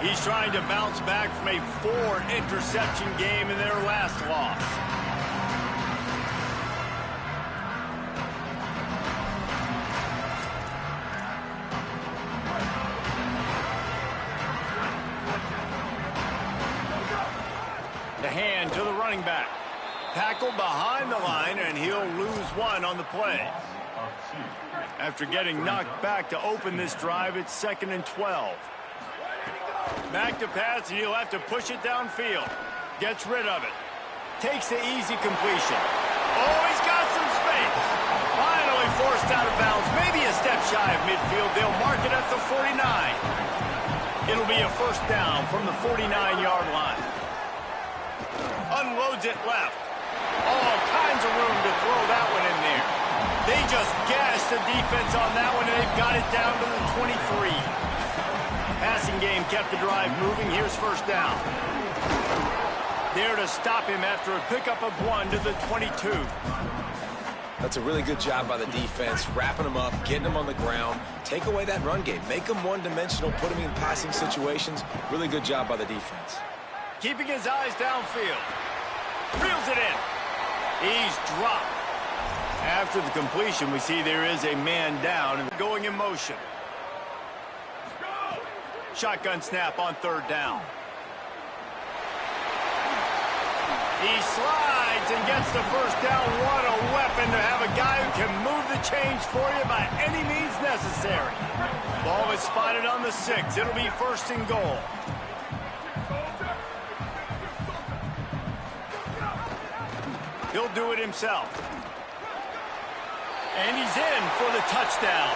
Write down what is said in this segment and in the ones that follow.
He's trying to bounce back from a 4-interception game in their last loss. The hand to the running back. Tackled behind the line, and he'll lose one on the play. After getting knocked back to open this drive, it's 2nd and 12. Back to pass, and he'll have to push it downfield. Gets rid of it. Takes the easy completion. Oh, he's got some space. Finally forced out of bounds. Maybe a step shy of midfield. They'll mark it at the 49. It'll be a first down from the 49-yard line. Unloads it left. All kinds of room to throw that one in there. They just gashed the defense on that one, and they've got it down to the 23. Passing game kept the drive moving. Here's first down. There to stop him after a pickup of 1 to the 22. That's a really good job by the defense, wrapping them up, getting them on the ground. Take away that run game. Make them one-dimensional, put them in passing situations. Really good job by the defense. Keeping his eyes downfield. Reels it in. He's dropped. After the completion, we see there is a man down and going in motion. Shotgun snap on 3rd down. He slides and gets the first down. What a weapon to have a guy who can move the chains for you by any means necessary. Ball is spotted on the 6. It'll be 1st and goal. He'll do it himself. And he's in for the touchdown.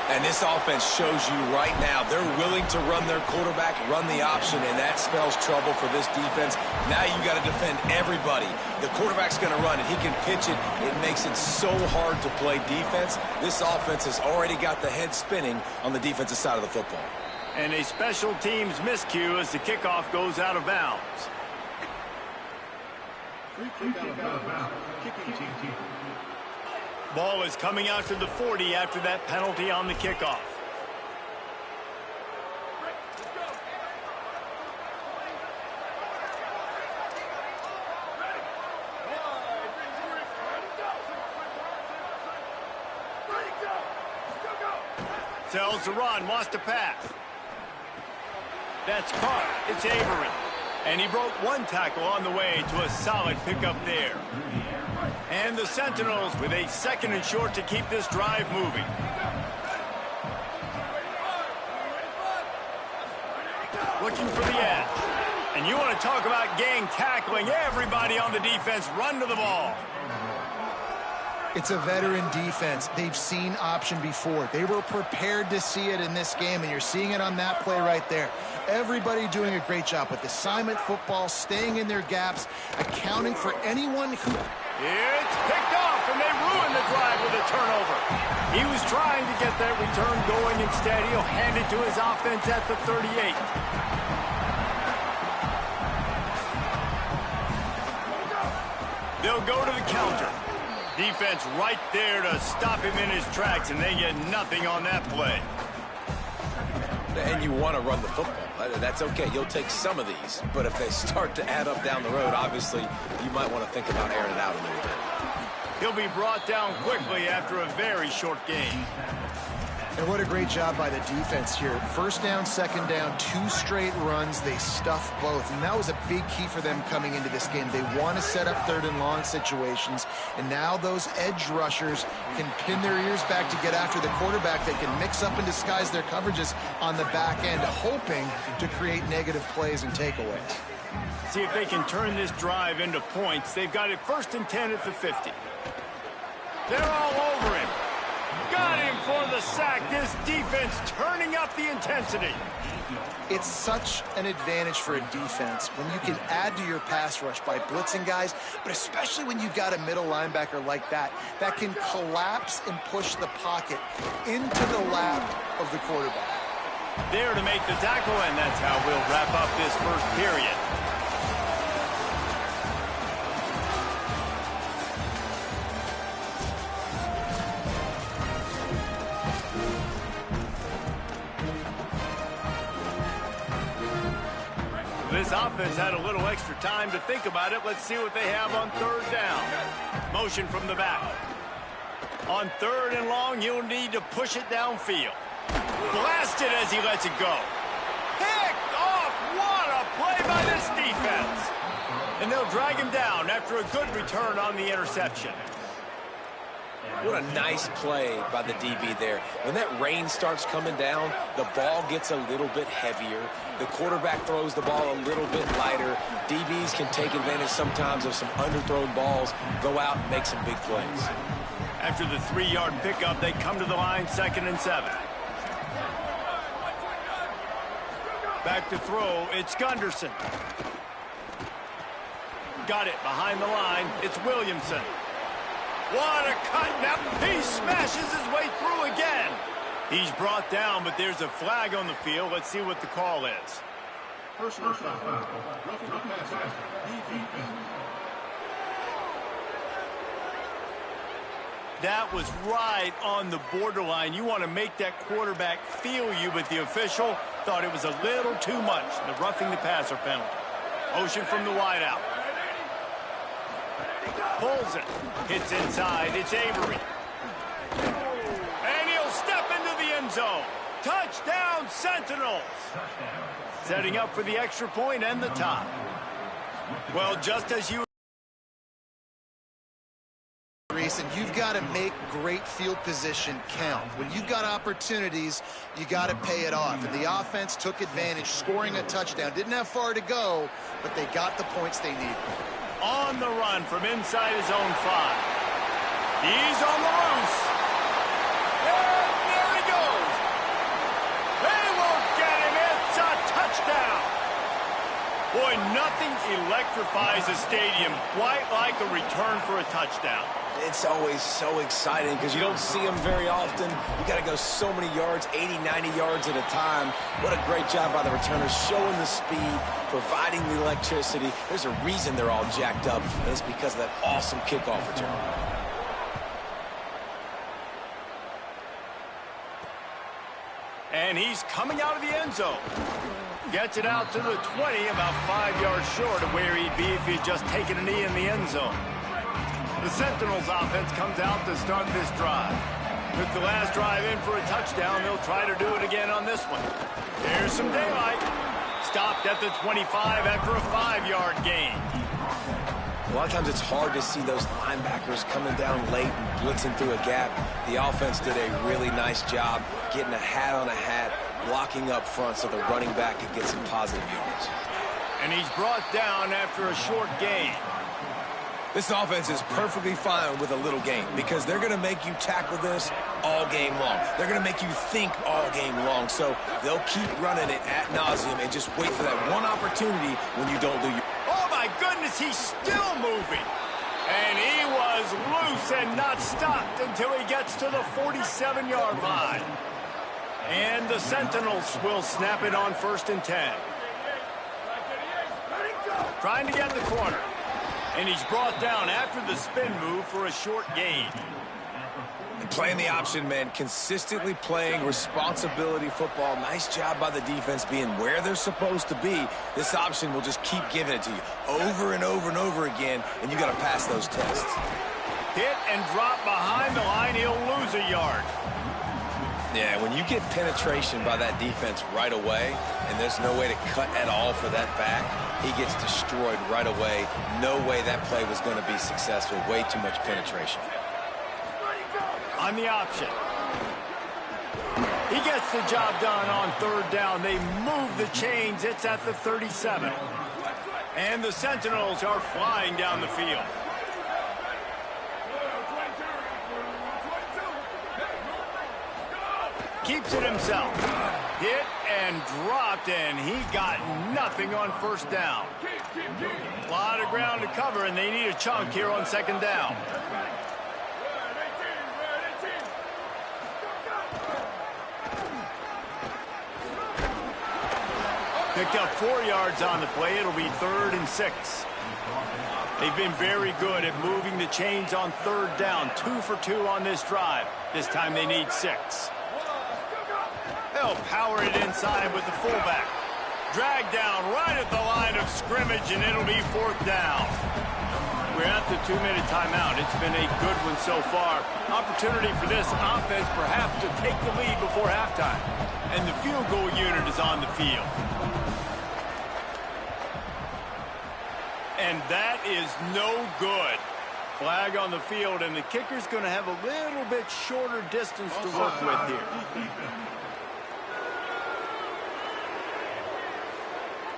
And this offense shows you right now they're willing to run their quarterback, run the option, and that spells trouble for this defense. Now you got to defend everybody. The quarterback's going to run it. He can pitch it. It makes it so hard to play defense. This offense has already got the head spinning on the defensive side of the football. And a special teams miscue as the kickoff goes out of bounds. Ball is coming out to the 40 after that penalty on the kickoff. Sells the run, wants to pass. That's caught. It's Avery. And he broke one tackle on the way to a solid pickup there. And the Sentinels with a 2nd and short to keep this drive moving. Looking for the edge. And you want to talk about gang tackling. Everybody on the defense run to the ball. It's a veteran defense. They've seen option before. They were prepared to see it in this game, and you're seeing it on that play right there. Everybody doing a great job with assignment football, staying in their gaps, accounting for anyone who... It's picked off, and they ruined the drive with a turnover. He was trying to get that return going. Instead, he'll hand it to his offense at the 38. They'll go to the counter. Defense right there to stop him in his tracks, and they get nothing on that play. And you want to run the football. That's okay. You'll take some of these. But if they start to add up down the road, obviously, you might want to think about airing it out a little bit. He'll be brought down quickly after a very short game. And what a great job by the defense here. 1st down, 2nd down, 2 straight runs. They stuffed both. And that was a big key for them coming into this game. They want to set up 3rd and long situations. And now those edge rushers can pin their ears back to get after the quarterback. They can mix up and disguise their coverages on the back end, hoping to create negative plays and takeaways. See if they can turn this drive into points. They've got it 1st and 10 at the 50. They're all over him. Got him for the sack. This defense turning up the intensity. It's such an advantage for a defense when you can add to your pass rush by blitzing guys, but especially when you've got a middle linebacker like that can collapse and push the pocket into the lap of the quarterback. There to make the tackle, and that's how we'll wrap up this first period. This offense had a little extra time to think about it. Let's see what they have on third down. Motion from the back. On third and long, you'll need to push it downfield. Blasted as he lets it go. Picked off. What a play by this defense. And they'll drag him down after a good return on the interception. What a nice play by the DB there. When that rain starts coming down, the ball gets a little bit heavier. The quarterback throws the ball a little bit lighter. DBs can take advantage sometimes of some underthrown balls, go out and make some big plays. After the 3-yard pickup, they come to the line, 2nd and 7. Back to throw, it's Gunderson. Got it behind the line, it's Williamson. What a cut, now he smashes his way through again. He's brought down, but there's a flag on the field. Let's see what the call is. Personal foul. That was right on the borderline. You want to make that quarterback feel you, but the official thought it was a little too much. The roughing the passer penalty. Motion from the wideout. Pulls it. Hits inside. It's Avery. And he'll step into the end zone. Touchdown, Sentinels. Setting up for the extra point and the tie. Well, just as you... And you've got to make great field position count. When you've got opportunities, you got to pay it off. And the offense took advantage, scoring a touchdown. Didn't have far to go, but they got the points they needed. On the run from inside his own 5. He's on the loose. And there he goes. They won't get him. It's a touchdown. Boy, nothing electrifies a stadium quite like a return for a touchdown. It's always so exciting because you don't see them very often. You got to go so many yards, 80, 90 yards at a time. What a great job by the returners, showing the speed, providing the electricity. There's a reason they're all jacked up, and it's because of that awesome kickoff return. And he's coming out of the end zone. Gets it out to the 20, about 5 yards short of where he'd be if he'd just taken a knee in the end zone. The Sentinels offense comes out to start this drive. With the last drive in for a touchdown, they'll try to do it again on this one. There's some daylight. Stopped at the 25 after a 5-yard gain. A lot of times it's hard to see those linebackers coming down late and blitzing through a gap. The offense did a really nice job getting a hat on a hat, blocking up front so the running back could get some positive yards. And he's brought down after a short gain. This offense is perfectly fine with a little gain because they're going to make you tackle this all game long. They're going to make you think all game long. So they'll keep running it ad nauseum and just wait for that one opportunity when you don't do your... Oh, my goodness, he's still moving. And he was loose and not stopped until he gets to the 47-yard line. And the Sentinels will snap it on 1st and 10. Trying to get the corner. And he's brought down after the spin move for a short gain. Playing the option, man, consistently playing responsibility football. Nice job by the defense being where they're supposed to be. This option will just keep giving it to you over and over and over again, and you got to pass those tests. Hit and drop behind the line, he'll lose a yard. Yeah, when you get penetration by that defense right away, and there's no way to cut at all for that back, he gets destroyed right away. No way that play was going to be successful. Way too much penetration. On the option. He gets the job done on 3rd down. They move the chains. It's at the 37. And the Sentinels are flying down the field. Keeps it himself. Hit and dropped, and he got nothing on 1st down. A lot of ground to cover, and they need a chunk here on 2nd down. Picked up 4 yards on the play. It'll be 3rd and 6. They've been very good at moving the chains on 3rd down. 2 for 2 on this drive. This time they need 6. They'll power it inside with the fullback. Dragged down right at the line of scrimmage, and it'll be 4th down. We're at the 2-minute timeout. It's been a good one so far. Opportunity for this offense perhaps to take the lead before halftime. And the field goal unit is on the field. And that is no good. Flag on the field, and the kicker's going to have a little bit shorter distance to work with here.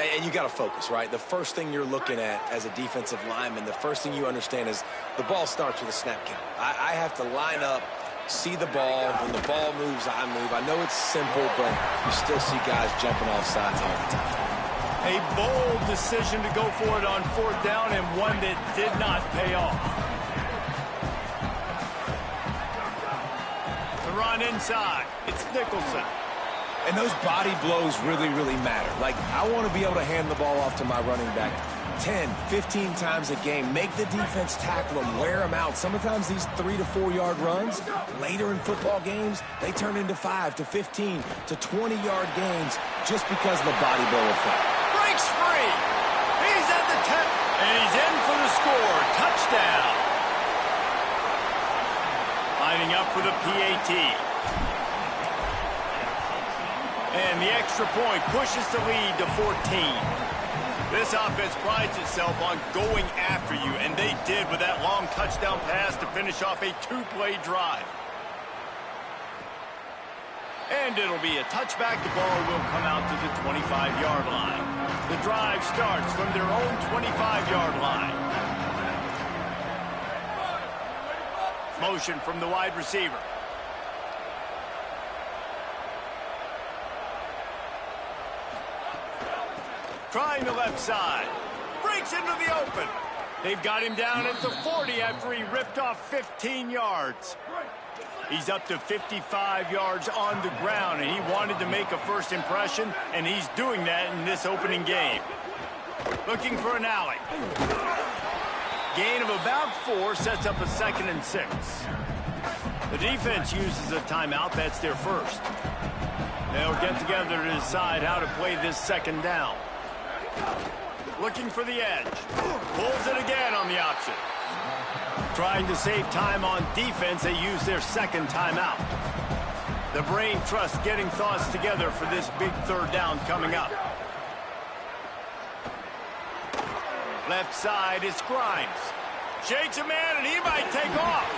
And you got to focus, right? The first thing you're looking at as a defensive lineman, the first thing you understand is the ball starts with a snap count. I have to line up, see the ball. When the ball moves, I move. I know it's simple, but you still see guys jumping off sides all the time. A bold decision to go for it on 4th down, and one that did not pay off. The run inside. It's Nicholson. And those body blows really, really matter. Like, I want to be able to hand the ball off to my running back 10, 15 times a game. Make the defense tackle them, wear them out. Sometimes these 3 to 4 yard runs, later in football games, they turn into 5 to 15 to 20 yard gains just because of the body blow effect. Breaks free. He's at the 10, and he's in for the score. Touchdown. Lining up for the PAT. And the extra point pushes the lead to 14. This offense prides itself on going after you, and they did with that long touchdown pass to finish off a 2-play drive. And it'll be a touchback. The ball will come out to the 25-yard line. The drive starts from their own 25-yard line. Motion from the wide receiver. Trying the left side. Breaks into the open. They've got him down at the 40 after he ripped off 15 yards. He's up to 55 yards on the ground, and he wanted to make a first impression, and he's doing that in this opening game. Looking for an alley. Gain of about 4 sets up a 2nd and 6. The defense uses a timeout. That's their first. They'll get together to decide how to play this 2nd down. Looking for the edge. Pulls it again on the option. Trying to save time on defense, they use their 2nd timeout. The brain trust getting thoughts together for this big 3rd down coming up. Left side is Grimes. Shakes a man, and he might take off.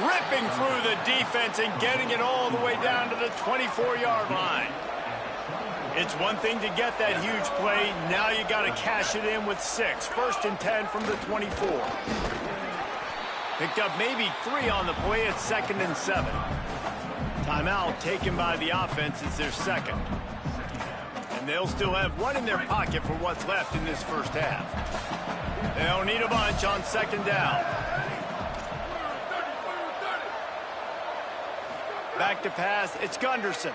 Ripping through the defense and getting it all the way down to the 24-yard line. It's one thing to get that huge play. Now you got to cash it in with 6. 1st and 10 from the 24. Picked up maybe 3 on the play at 2nd and 7. Timeout taken by the offense is their 2nd. And they'll still have 1 in their pocket for what's left in this first half. They'll need a bunch on 2nd down. Back to pass. It's Gunderson.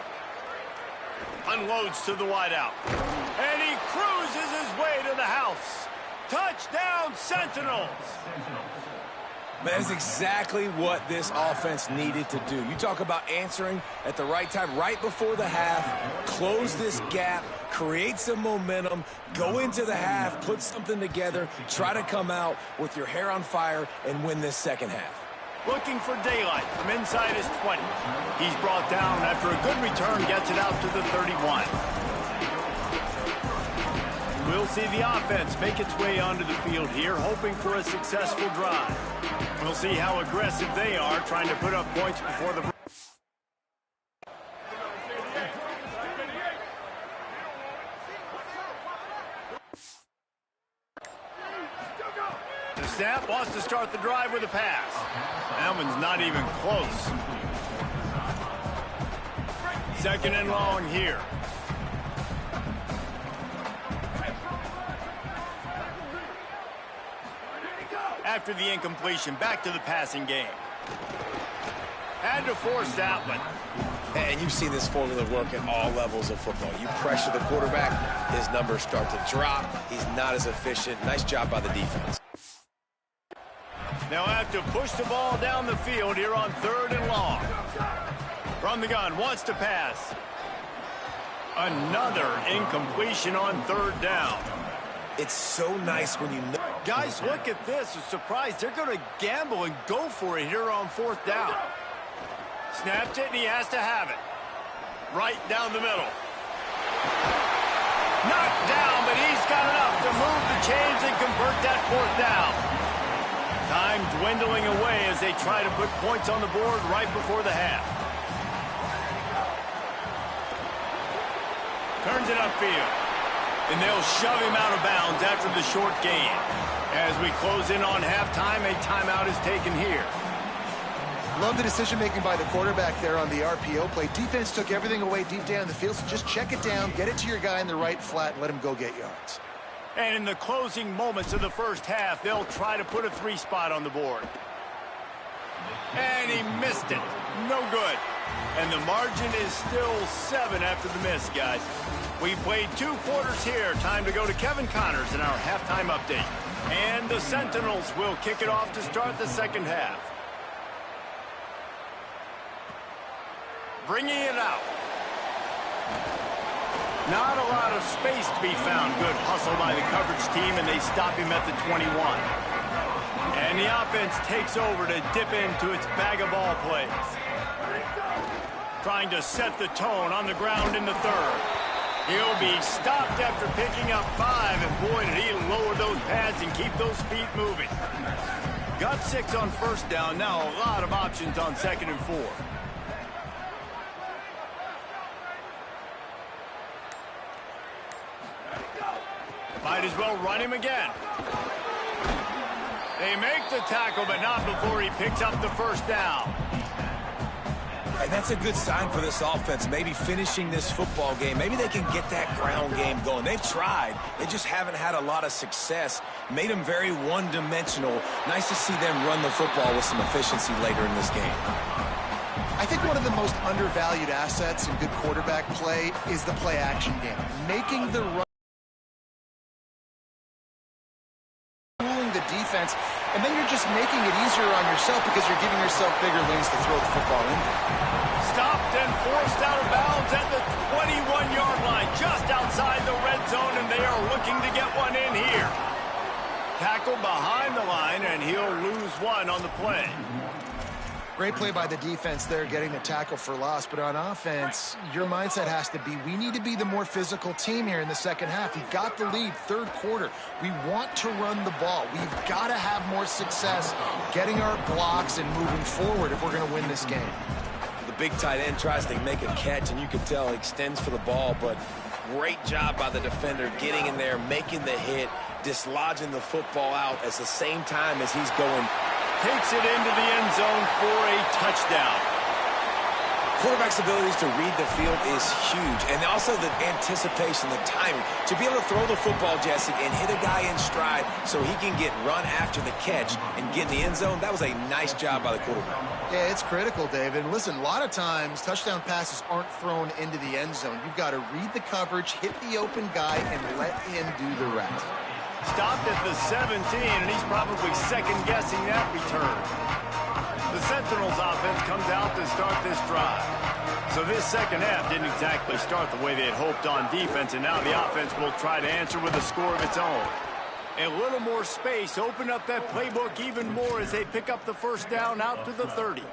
Unloads to the wideout. And he cruises his way to the house. Touchdown, Sentinels! That is exactly what this offense needed to do. You talk about answering at the right time, right before the half, close this gap, create some momentum, go into the half, put something together, try to come out with your hair on fire and win this 2nd half. Looking for daylight from inside his 20. He's brought down after a good return, gets it out to the 31. We'll see the offense make its way onto the field here, hoping for a successful drive. We'll see how aggressive they are, trying to put up points before the... The snap wants to start the drive with a pass. That one's not even close. 2nd and long here. After the incompletion, back to the passing game. Had to force that one. And you've seen this formula work at all levels of football. You pressure the quarterback, his numbers start to drop. He's not as efficient. Nice job by the defense. They'll have to push the ball down the field here on 3rd and long. From the gun, wants to pass. Another incompletion on third down. It's so nice when you know. Guys, look at this. I'm surprised they're going to gamble and go for it here on fourth down. Snaps it, and he has to have it. Right down the middle. Knocked down, but he's got enough to move the chains and convert that fourth down. Time dwindling away as they try to put points on the board right before the half. Turns it upfield. And they'll shove him out of bounds after the short gain. As we close in on halftime, a timeout is taken here. Love the decision-making by the quarterback there on the RPO play. Defense took everything away deep down the field, so just check it down, get it to your guy in the right flat, and let him go get yards. And in the closing moments of the first half, they'll try to put a 3 spot on the board. And he missed it. No good. And the margin is still 7 after the miss, guys. We played 2 quarters here. Time to go to Kevin Connors in our halftime update. And the Sentinels will kick it off to start the second half. Bringing it out. Not a lot of space to be found. Good hustle by the coverage team, and they stop him at the 21. And the offense takes over to dip into its bag of ball plays. Trying to set the tone on the ground in the third. He'll be stopped after picking up 5, and boy, did he lower those pads and keep those feet moving. Got 6 on first down. Now a lot of options on 2nd and 4. Might as well run him again. They make the tackle, but not before he picks up the first down. And that's a good sign for this offense, maybe finishing this football game. Maybe they can get that ground game going. They've tried. They just haven't had a lot of success. Made them very one-dimensional. Nice to see them run the football with some efficiency later in this game. I think one of the most undervalued assets in good quarterback play is the play-action game. Making the run. The defense, and then you're just making it easier on yourself because you're giving yourself bigger lanes to throw the football into. Stopped and forced out of bounds at the 21-yard line, just outside the red zone, and they are looking to get one in here. Tackle behind the line, and he'll lose 1 on the play. Great play by the defense there, getting the tackle for loss. But on offense, your mindset has to be, we need to be the more physical team here in the second half. We've got the lead, third quarter. We want to run the ball. We've got to have more success getting our blocks and moving forward if we're going to win this game. The big tight end tries to make a catch, and you can tell he extends for the ball, but great job by the defender getting in there, making the hit, dislodging the football out at the same time as he's going. Takes it into the end zone for a touchdown. Quarterback's abilities to read the field is huge, and also the anticipation, the timing. To be able to throw the football, Jesse, and hit a guy in stride so he can get run after the catch and get in the end zone, that was a nice job by the quarterback. Yeah, it's critical, David. And listen, a lot of times touchdown passes aren't thrown into the end zone. You've got to read the coverage, hit the open guy, and let him do the rest. Stopped at the 17, and he's probably second-guessing that return. The Sentinels offense comes out to start this drive. So this second half didn't exactly start the way they had hoped on defense, and now the offense will try to answer with a score of its own. A little more space, open up that playbook even more as they pick up the first down out to the 30.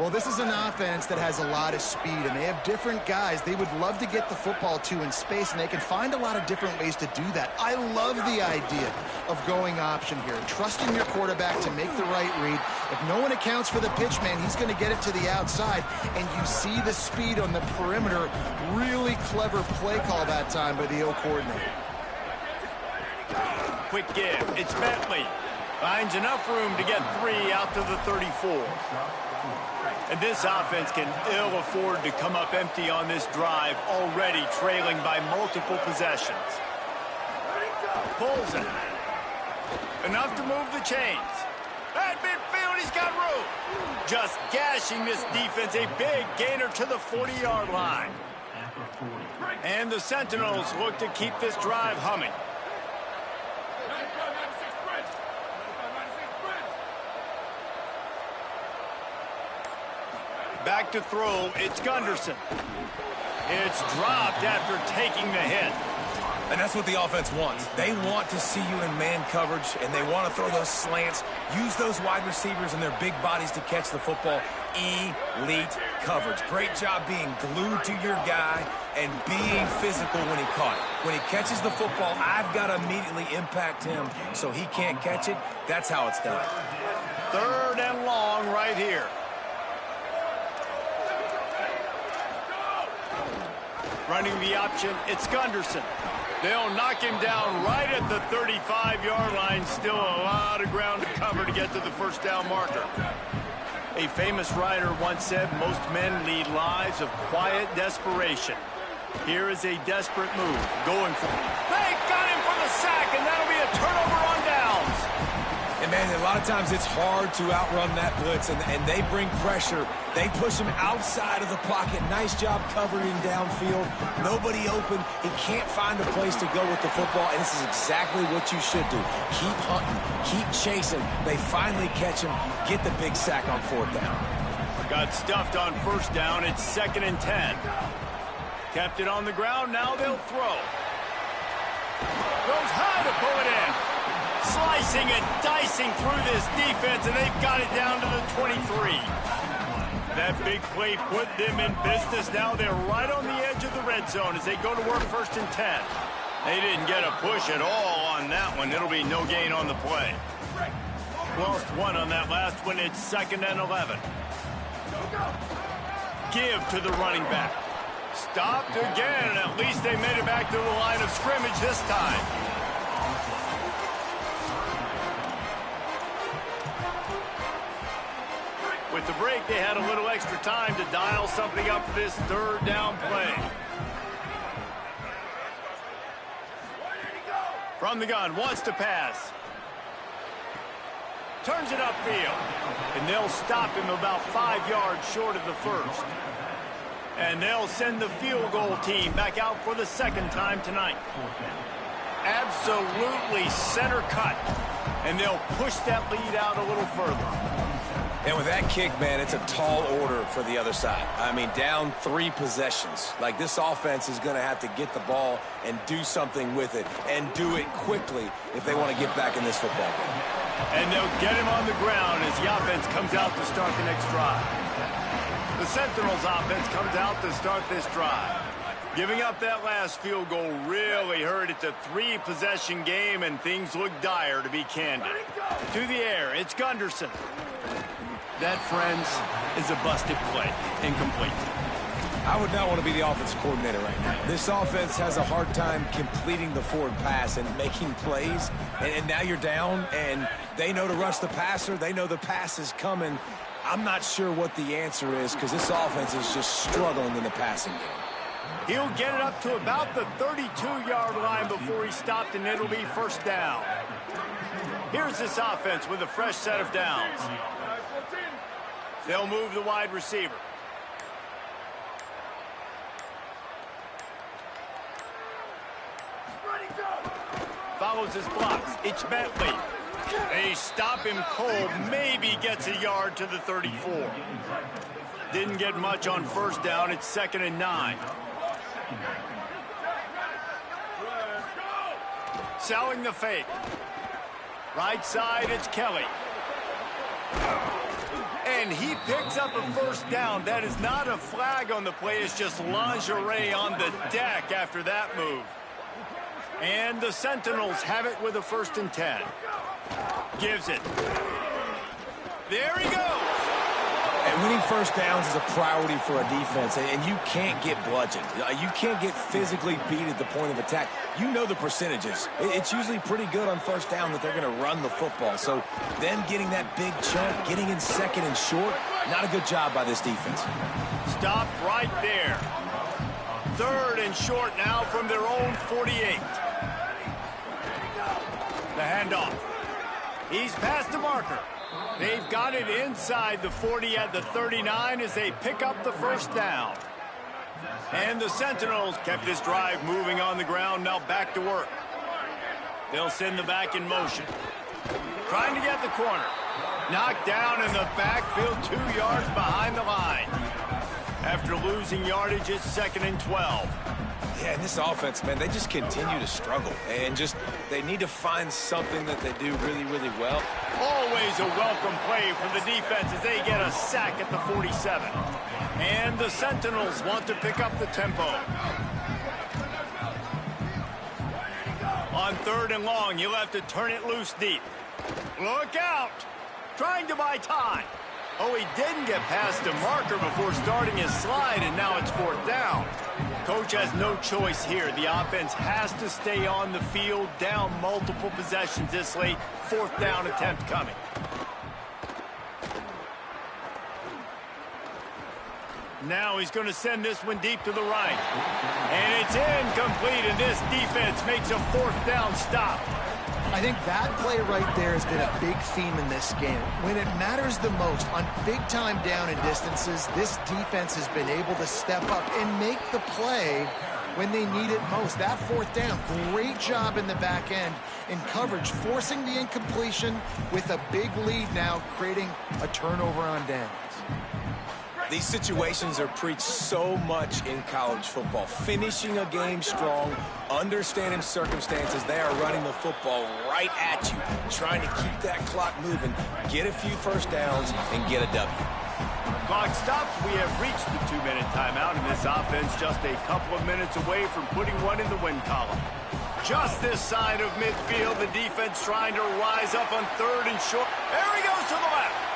Well, this is an offense that has a lot of speed, and they have different guys they would love to get the football to in space, and they can find a lot of different ways to do that. I love the idea of going option here, trusting your quarterback to make the right read. If no one accounts for the pitch, man, he's going to get it to the outside, and you see the speed on the perimeter. Really clever play call that time by the O coordinator. Quick give. It's Bentley. Finds enough room to get 3 out to the 34. And this offense can ill afford to come up empty on this drive, already trailing by multiple possessions. Pulls it. Enough to move the chains. At midfield, he's got room. Just gashing this defense, a big gainer to the 40-yard line. And the Sentinels look to keep this drive humming. Back to throw, it's Gunderson. It's dropped after taking the hit. And that's what the offense wants. They want to see you in man coverage, and they want to throw those slants, use those wide receivers and their big bodies to catch the football. Elite coverage. Great job being glued to your guy and being physical when he caught it. When he catches the football, I've got to immediately impact him so he can't catch it. That's how it's done. 3rd and long right here. Running the option, it's Gunderson. They'll knock him down right at the 35-yard line. Still a lot of ground to cover to get to the first down marker. A famous writer once said, most men lead lives of quiet desperation. Here is a desperate move. Going for it. They got him for the sack, and that'll be a turnover on downs. And, man, a lot of times it's hard to outrun that blitz, and they bring pressure. They push him outside of the pocket. Nice job covering downfield. Nobody open. He can't find a place to go with the football, and this is exactly what you should do. Keep hunting. Keep chasing. They finally catch him. Get the big sack on 4th down. Got stuffed on 1st down. It's 2nd and 10. Kept it on the ground. Now they'll throw. Goes high to pull it in. Slicing and dicing through this defense, and they've got it down to the 23. That big play put them in business. Now they're right on the edge of the red zone as they go to work 1st and 10. They didn't get a push at all on that one. It'll be no gain on the play. Lost 1 on that last one. It's 2nd and 11. Give to the running back. Stopped again, and at least they made it back to the line of scrimmage this time. With the break, they had a little extra time to dial something up for this 3rd down play. From the gun, wants to pass. Turns it upfield. And they'll stop him about 5 yards short of the 1st. And they'll send the field goal team back out for the 2nd time tonight. Absolutely center cut. And they'll push that lead out a little further. And with that kick, man, it's a tall order for the other side. I mean, down 3 possessions. Like, this offense is going to have to get the ball and do something with it, and do it quickly if they want to get back in this football game. And they'll get him on the ground as the offense comes out to start the next drive. The Sentinels offense comes out to start this drive. Giving up that last field goal really hurt. It's a 3-possession game, and things look dire, to be candid. To the air, it's Gunderson. That, friends, is a busted play. Incomplete. I would not want to be the offensive coordinator right now. This offense has a hard time completing the forward pass and making plays. And now you're down, and they know to rush the passer. They know the pass is coming. I'm not sure what the answer is because this offense is just struggling in the passing game. He'll get it up to about the 32-yard line before he stopped, and it'll be 1st down. Here's this offense with a fresh set of downs. They'll move the wide receiver. Follows his blocks. It's Bentley. They stop him cold. Maybe gets a yard to the 34. Didn't get much on 1st down. It's 2nd and 9. Selling the fake. Right side, it's Kelly. And he picks up a 1st down. That is not a flag on the play. It's just lingerie on the deck after that move. And the Sentinels have it with a 1st and 10. Gives it. There he goes. And winning 1st downs is a priority for a defense, and you can't get bludgeoned. You can't get physically beat at the point of attack. You know the percentages. It's usually pretty good on 1st down that they're going to run the football. So them getting that big chunk, getting in 2nd and short, not a good job by this defense. Stopped right there. 3rd and short now from their own 48. The handoff. He's past the marker. They've got it inside the 40 at the 39 as they pick up the 1st down. And the Sentinels kept this drive moving on the ground, now back to work. They'll send the back in motion. Trying to get the corner. Knocked down in the backfield 2 yards behind the line. After losing yardage, it's 2nd and 12. Yeah, and this offense, man, they just continue to struggle. And they need to find something that they do really, really well. Always a welcome play from the defense as they get a sack at the 47. And the Sentinels want to pick up the tempo. On 3rd and long, you'll have to turn it loose deep. Look out! Trying to buy time. Oh, he didn't get past the marker before starting his slide, and now it's 4th down. Coach has no choice here. The offense has to stay on the field, down multiple possessions this late. 4th down attempt coming. Now he's going to send this one deep to the right. And it's incomplete, and this defense makes a 4th down stop. I think that play right there has been a big theme in this game. When it matters the most, on big-time down and distances, this defense has been able to step up and make the play when they need it most. That 4th down, great job in the back end in coverage, forcing the incompletion with a big lead now, creating a turnover on downs. These situations are preached so much in college football. Finishing a game strong, understanding circumstances. They are running the football right at you, trying to keep that clock moving, get a few 1st downs, and get a W. Clock stops. We have reached the 2-minute timeout, and this offense just a couple of minutes away from putting one in the win column. Just this side of midfield, the defense trying to rise up on 3rd and short. There he goes to the left.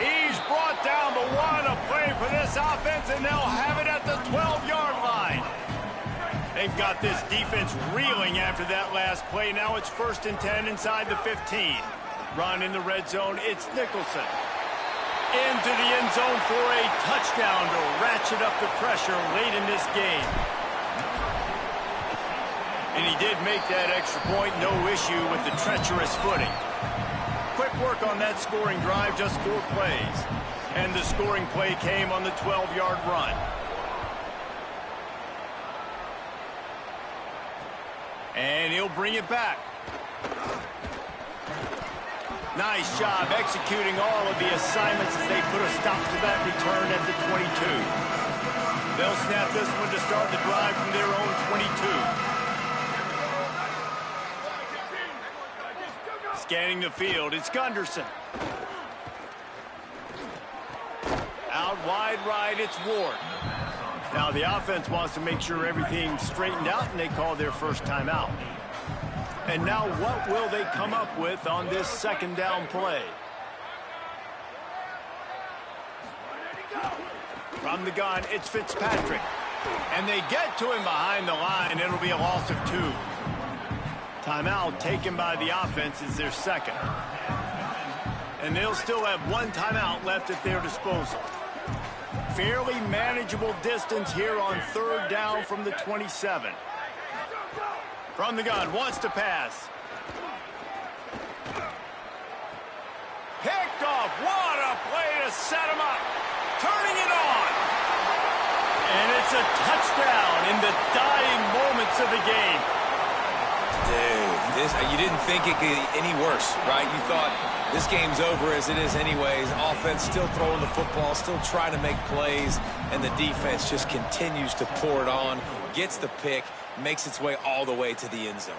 He's brought down the one, a play for this offense, and they'll have it at the 12-yard line. They've got this defense reeling after that last play. Now it's 1st and 10 inside the 15. Run in the red zone. It's Nicholson. Into the end zone for a touchdown to ratchet up the pressure late in this game. And he did make that extra point. No issue with the treacherous footing. Quick work on that scoring drive, just 4 plays. And the scoring play came on the 12-yard run. And he'll bring it back. Nice job executing all of the assignments as they put a stop to that return at the 22. They'll snap this one to start the drive from their own 22. Scanning the field, it's Gunderson. Out wide right, it's Ward. Now the offense wants to make sure everything's straightened out, and they call their first timeout. And now what will they come up with on this 2nd down play? From the gun, it's Fitzpatrick. And they get to him behind the line, and it'll be a loss of 2. Timeout taken by the offense is their 2nd. And they'll still have 1 timeout left at their disposal. Fairly manageable distance here on 3rd down from the 27. From the gun, wants to pass. Picked off. What a play to set him up. Turning it on. And it's a touchdown in the dying moments of the game. Dude, you didn't think it could get any worse, right? You thought this game's over as it is anyways. Offense still throwing the football, still trying to make plays, and the defense just continues to pour it on, gets the pick, makes its way all the way to the end zone.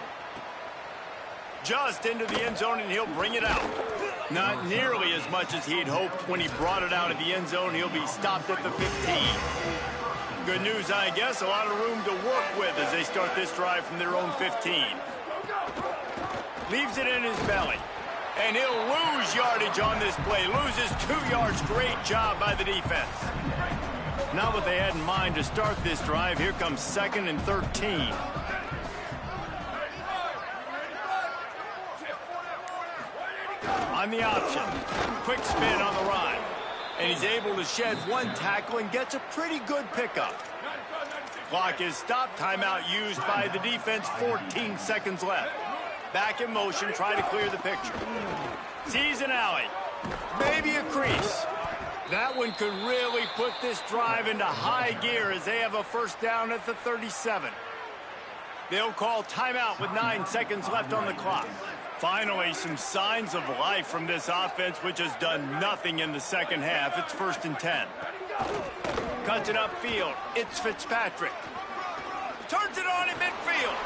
Just into the end zone, and he'll bring it out. Not nearly as much as he'd hoped when he brought it out of the end zone. He'll be stopped at the 15. Good news, I guess. A lot of room to work with as they start this drive from their own 15. Leaves it in his belly. And he'll lose yardage on this play. Loses 2 yards. Great job by the defense. Not what they had in mind to start this drive. Here comes 2nd and 13. On the option. Quick spin on the run. And he's able to shed 1 tackle and gets a pretty good pickup. Clock is stopped. Timeout used by the defense. 14 seconds left. Back in motion, try to clear the picture. Sees an alley. Maybe a crease. That one could really put this drive into high gear as they have a 1st down at the 37. They'll call timeout with 9 seconds left on the clock. Finally, some signs of life from this offense, which has done nothing in the second half. It's 1st and 10. Cuts it upfield. It's Fitzpatrick. Turns it on in midfield.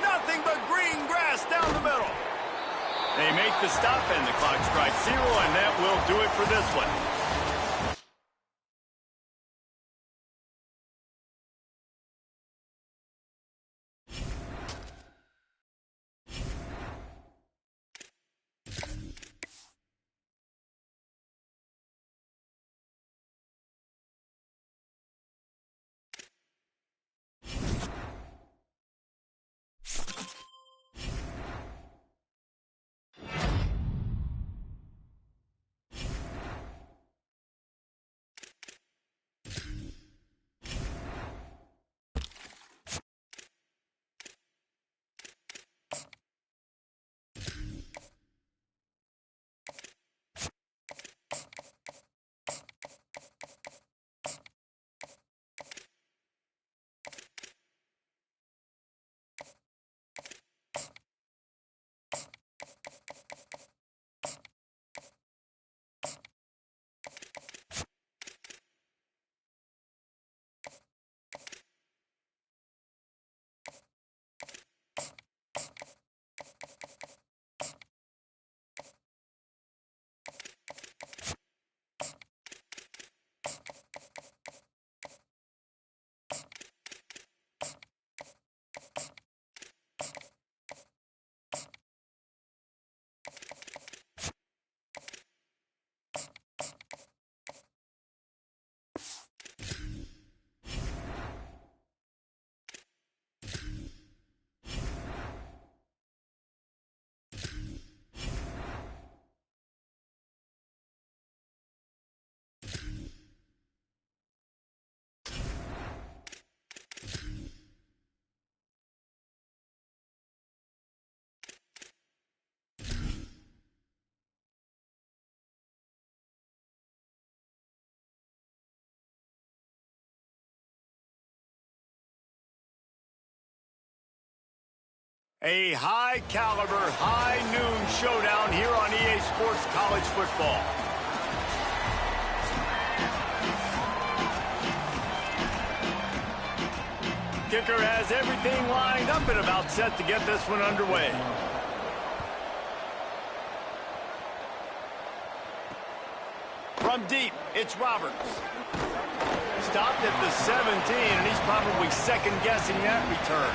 Nothing but green grass down the middle. They make the stop, and the clock strikes 0, and that will do it for this one. A high-caliber, high-noon showdown here on EA Sports College Football. Kicker has everything lined up and about set to get this one underway. From deep, it's Roberts. Stopped at the 17, and he's probably second-guessing that return.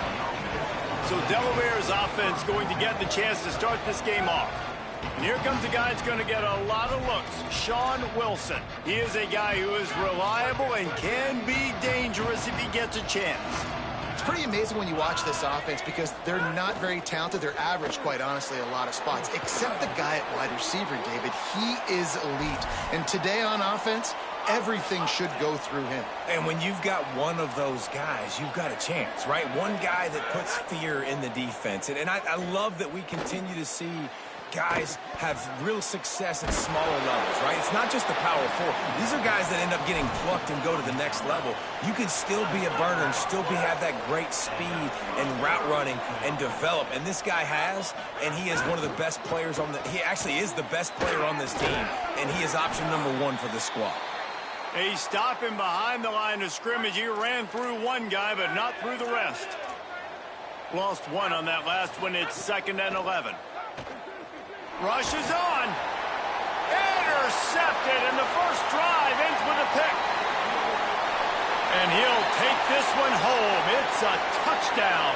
So Delaware's offense going to get the chance to start this game off. And here comes a guy that's going to get a lot of looks, Sean Wilson. He is a guy who is reliable and can be dangerous if he gets a chance. It's pretty amazing when you watch this offense because they're not very talented. They're average, quite honestly, a lot of spots, except the guy at wide receiver, David. He is elite. And today on offense, everything should go through him. And when you've got one of those guys, you've got a chance, right? One guy that puts fear in the defense. And I love that we continue to see guys have real success at smaller levels, right? It's not just the power four. These are guys that end up getting plucked and go to the next level. You can still be a burner and still have that great speed and route running and develop. And this guy has, and he is one of the best players on the – he actually is the best player on this team, and he is option number 1 for the squad. He's stopping behind the line of scrimmage. He ran through one guy, but not through the rest. Lost one on that last one. It's 2nd and 11. Rushes on. Intercepted, and the first drive ends with a pick. And he'll take this one home. It's a touchdown.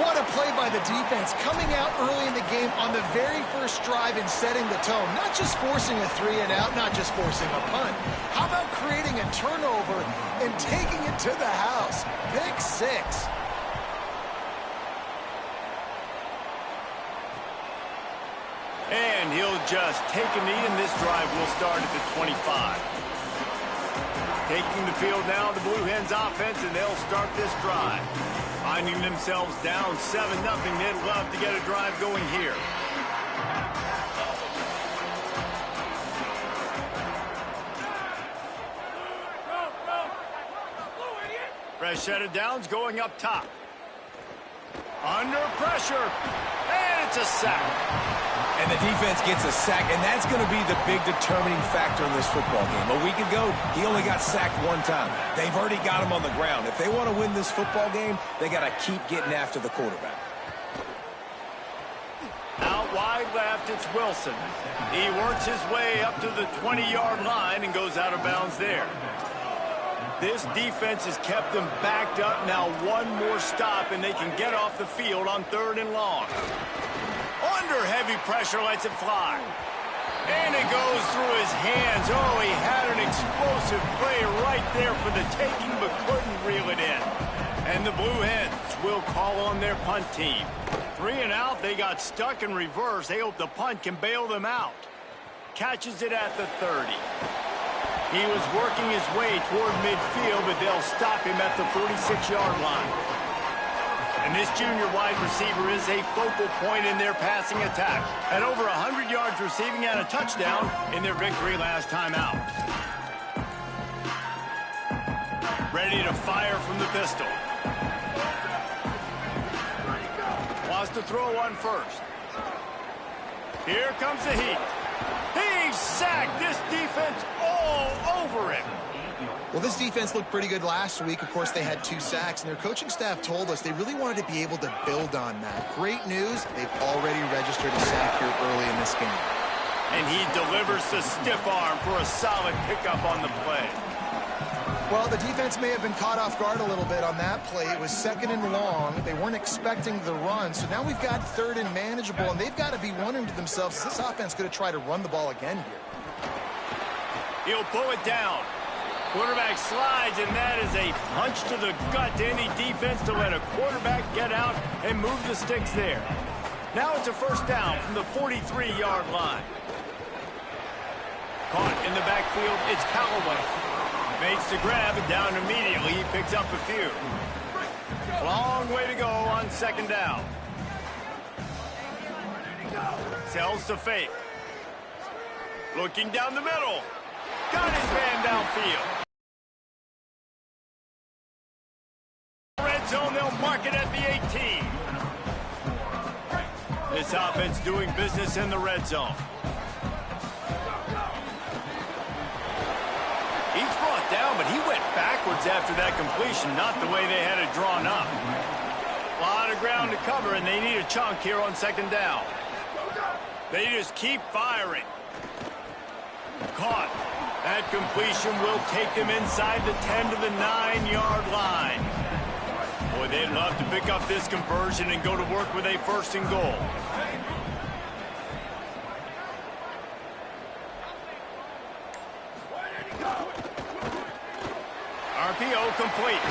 What a play by the defense, coming out early in the game on the very first drive and setting the tone. Not just forcing a 3-and-out, not just forcing a punt. How about creating a turnover and taking it to the house? Pick 6. And he'll just take a knee, and this drive will start at the 25. Taking the field now, the Blue Hens offense, and they'll start this drive. Finding themselves down 7-0. They'd love to get a drive going here. Fresh set of downs going up top. Under pressure. And it's a sack. And the defense gets a sack, and that's going to be the big determining factor in this football game. A week ago, he only got sacked one time. They've already got him on the ground. If they want to win this football game, they got to keep getting after the quarterback. Out wide left, it's Wilson. He works his way up to the 20-yard line and goes out of bounds there. This defense has kept them backed up. Now one more stop, and they can get off the field on 3rd and long. Under heavy pressure, lets it fly. And it goes through his hands. Oh, he had an explosive play right there for the taking, but couldn't reel it in. And the Blue Hens will call on their punt team. 3 and out, they got stuck in reverse. They hope the punt can bail them out. Catches it at the 30. He was working his way toward midfield, but they'll stop him at the 46-yard line. And this junior wide receiver is a focal point in their passing attack. At over 100 yards receiving and a touchdown in their victory last time out. Ready to fire from the pistol. Wants to throw one first. Here comes the heat. He sacked this defense all over him. Well, this defense looked pretty good last week. Of course, they had 2 sacks, and their coaching staff told us they really wanted to be able to build on that. Great news, they've already registered a sack here early in this game. And he delivers the stiff arm for a solid pickup on the play. Well, the defense may have been caught off guard a little bit on that play. It was 2nd and long. They weren't expecting the run, so now we've got 3rd and manageable, and they've got to be wondering to themselves, is this offense going to try to run the ball again here? He'll pull it down. Quarterback slides, and that is a punch to the gut to any defense to let a quarterback get out and move the sticks there. Now it's a 1st down from the 43-yard line. Caught in the backfield, it's Callaway. Makes the grab, and down immediately. He picks up a few. Long way to go on 2nd down. Sells to fake. Looking down the middle. Got his man downfield. Red zone, they'll mark it at the 18. This offense doing business in the red zone. He's brought down, but he went backwards after that completion, not the way they had it drawn up. A lot of ground to cover, and they need a chunk here on 2nd down. They just keep firing. Caught. That completion will take them inside the 10 to the 9-yard line. Boy, they'd love to pick up this conversion and go to work with a 1st and goal. RPO complete.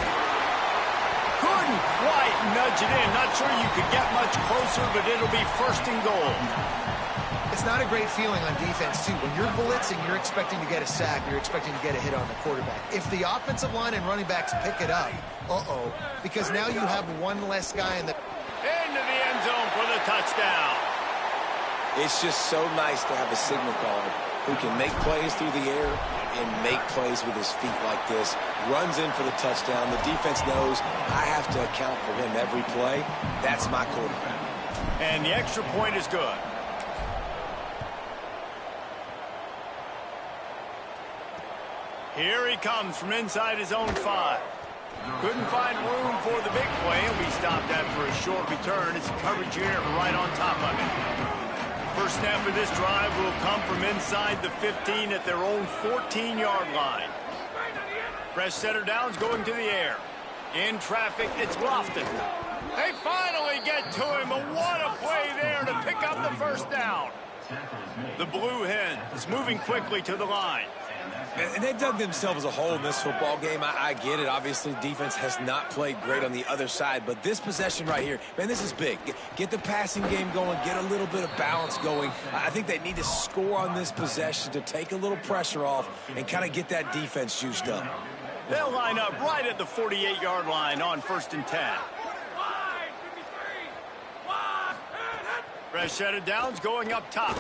Couldn't quite nudge it in. Not sure you could get much closer, but it'll be 1st and goal. It's not a great feeling on defense, too. When you're blitzing, you're expecting to get a sack. You're expecting to get a hit on the quarterback. If the offensive line and running backs pick it up, because now you have one less guy in the... Into the end zone for the touchdown. It's just so nice to have a signal caller who can make plays through the air and make plays with his feet like this. Runs in for the touchdown. The defense knows I have to account for him every play. That's my quarterback. And the extra point is good. Here he comes from inside his own 5. Couldn't find room for the big play, and we stopped after a short return. It's a coverage unit right on top of it. First snap of this drive will come from inside the 15 at their own 14-yard line. Fresh setter downs going to the air. In traffic, it's Lofton. They finally get to him, but what a play there to pick up the 1st down. The Blue Hens moving quickly to the line. And they dug themselves a hole in this football game. I get it. Obviously, defense has not played great on the other side. But this possession right here, man, this is big. Get the passing game going. Get a little bit of balance going. I think they need to score on this possession to take a little pressure off and kind of get that defense juiced up. They'll line up right at the 48-yard line on 1st and 10. Fresh set of downs going up top.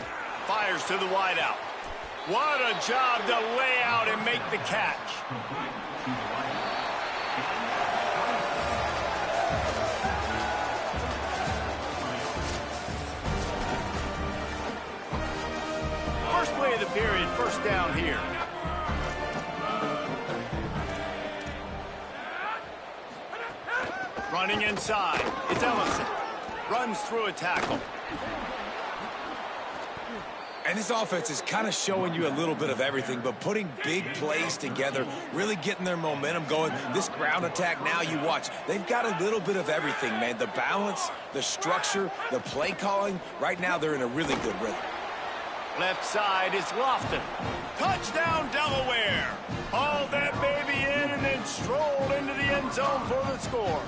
Fires to the wideout. What a job to lay out and make the catch. first down here. Running inside, it's Ellison. Runs through a tackle. And this offense is kind of showing you a little bit of everything, but putting big plays together, really getting their momentum going. This ground attack now, you watch, they've got a little bit of everything, man. The balance, the structure, the play calling. Right now, they're in a really good rhythm. Left side is Lofton. Touchdown, Delaware. Hauled that baby in and then strolled into the end zone for the score.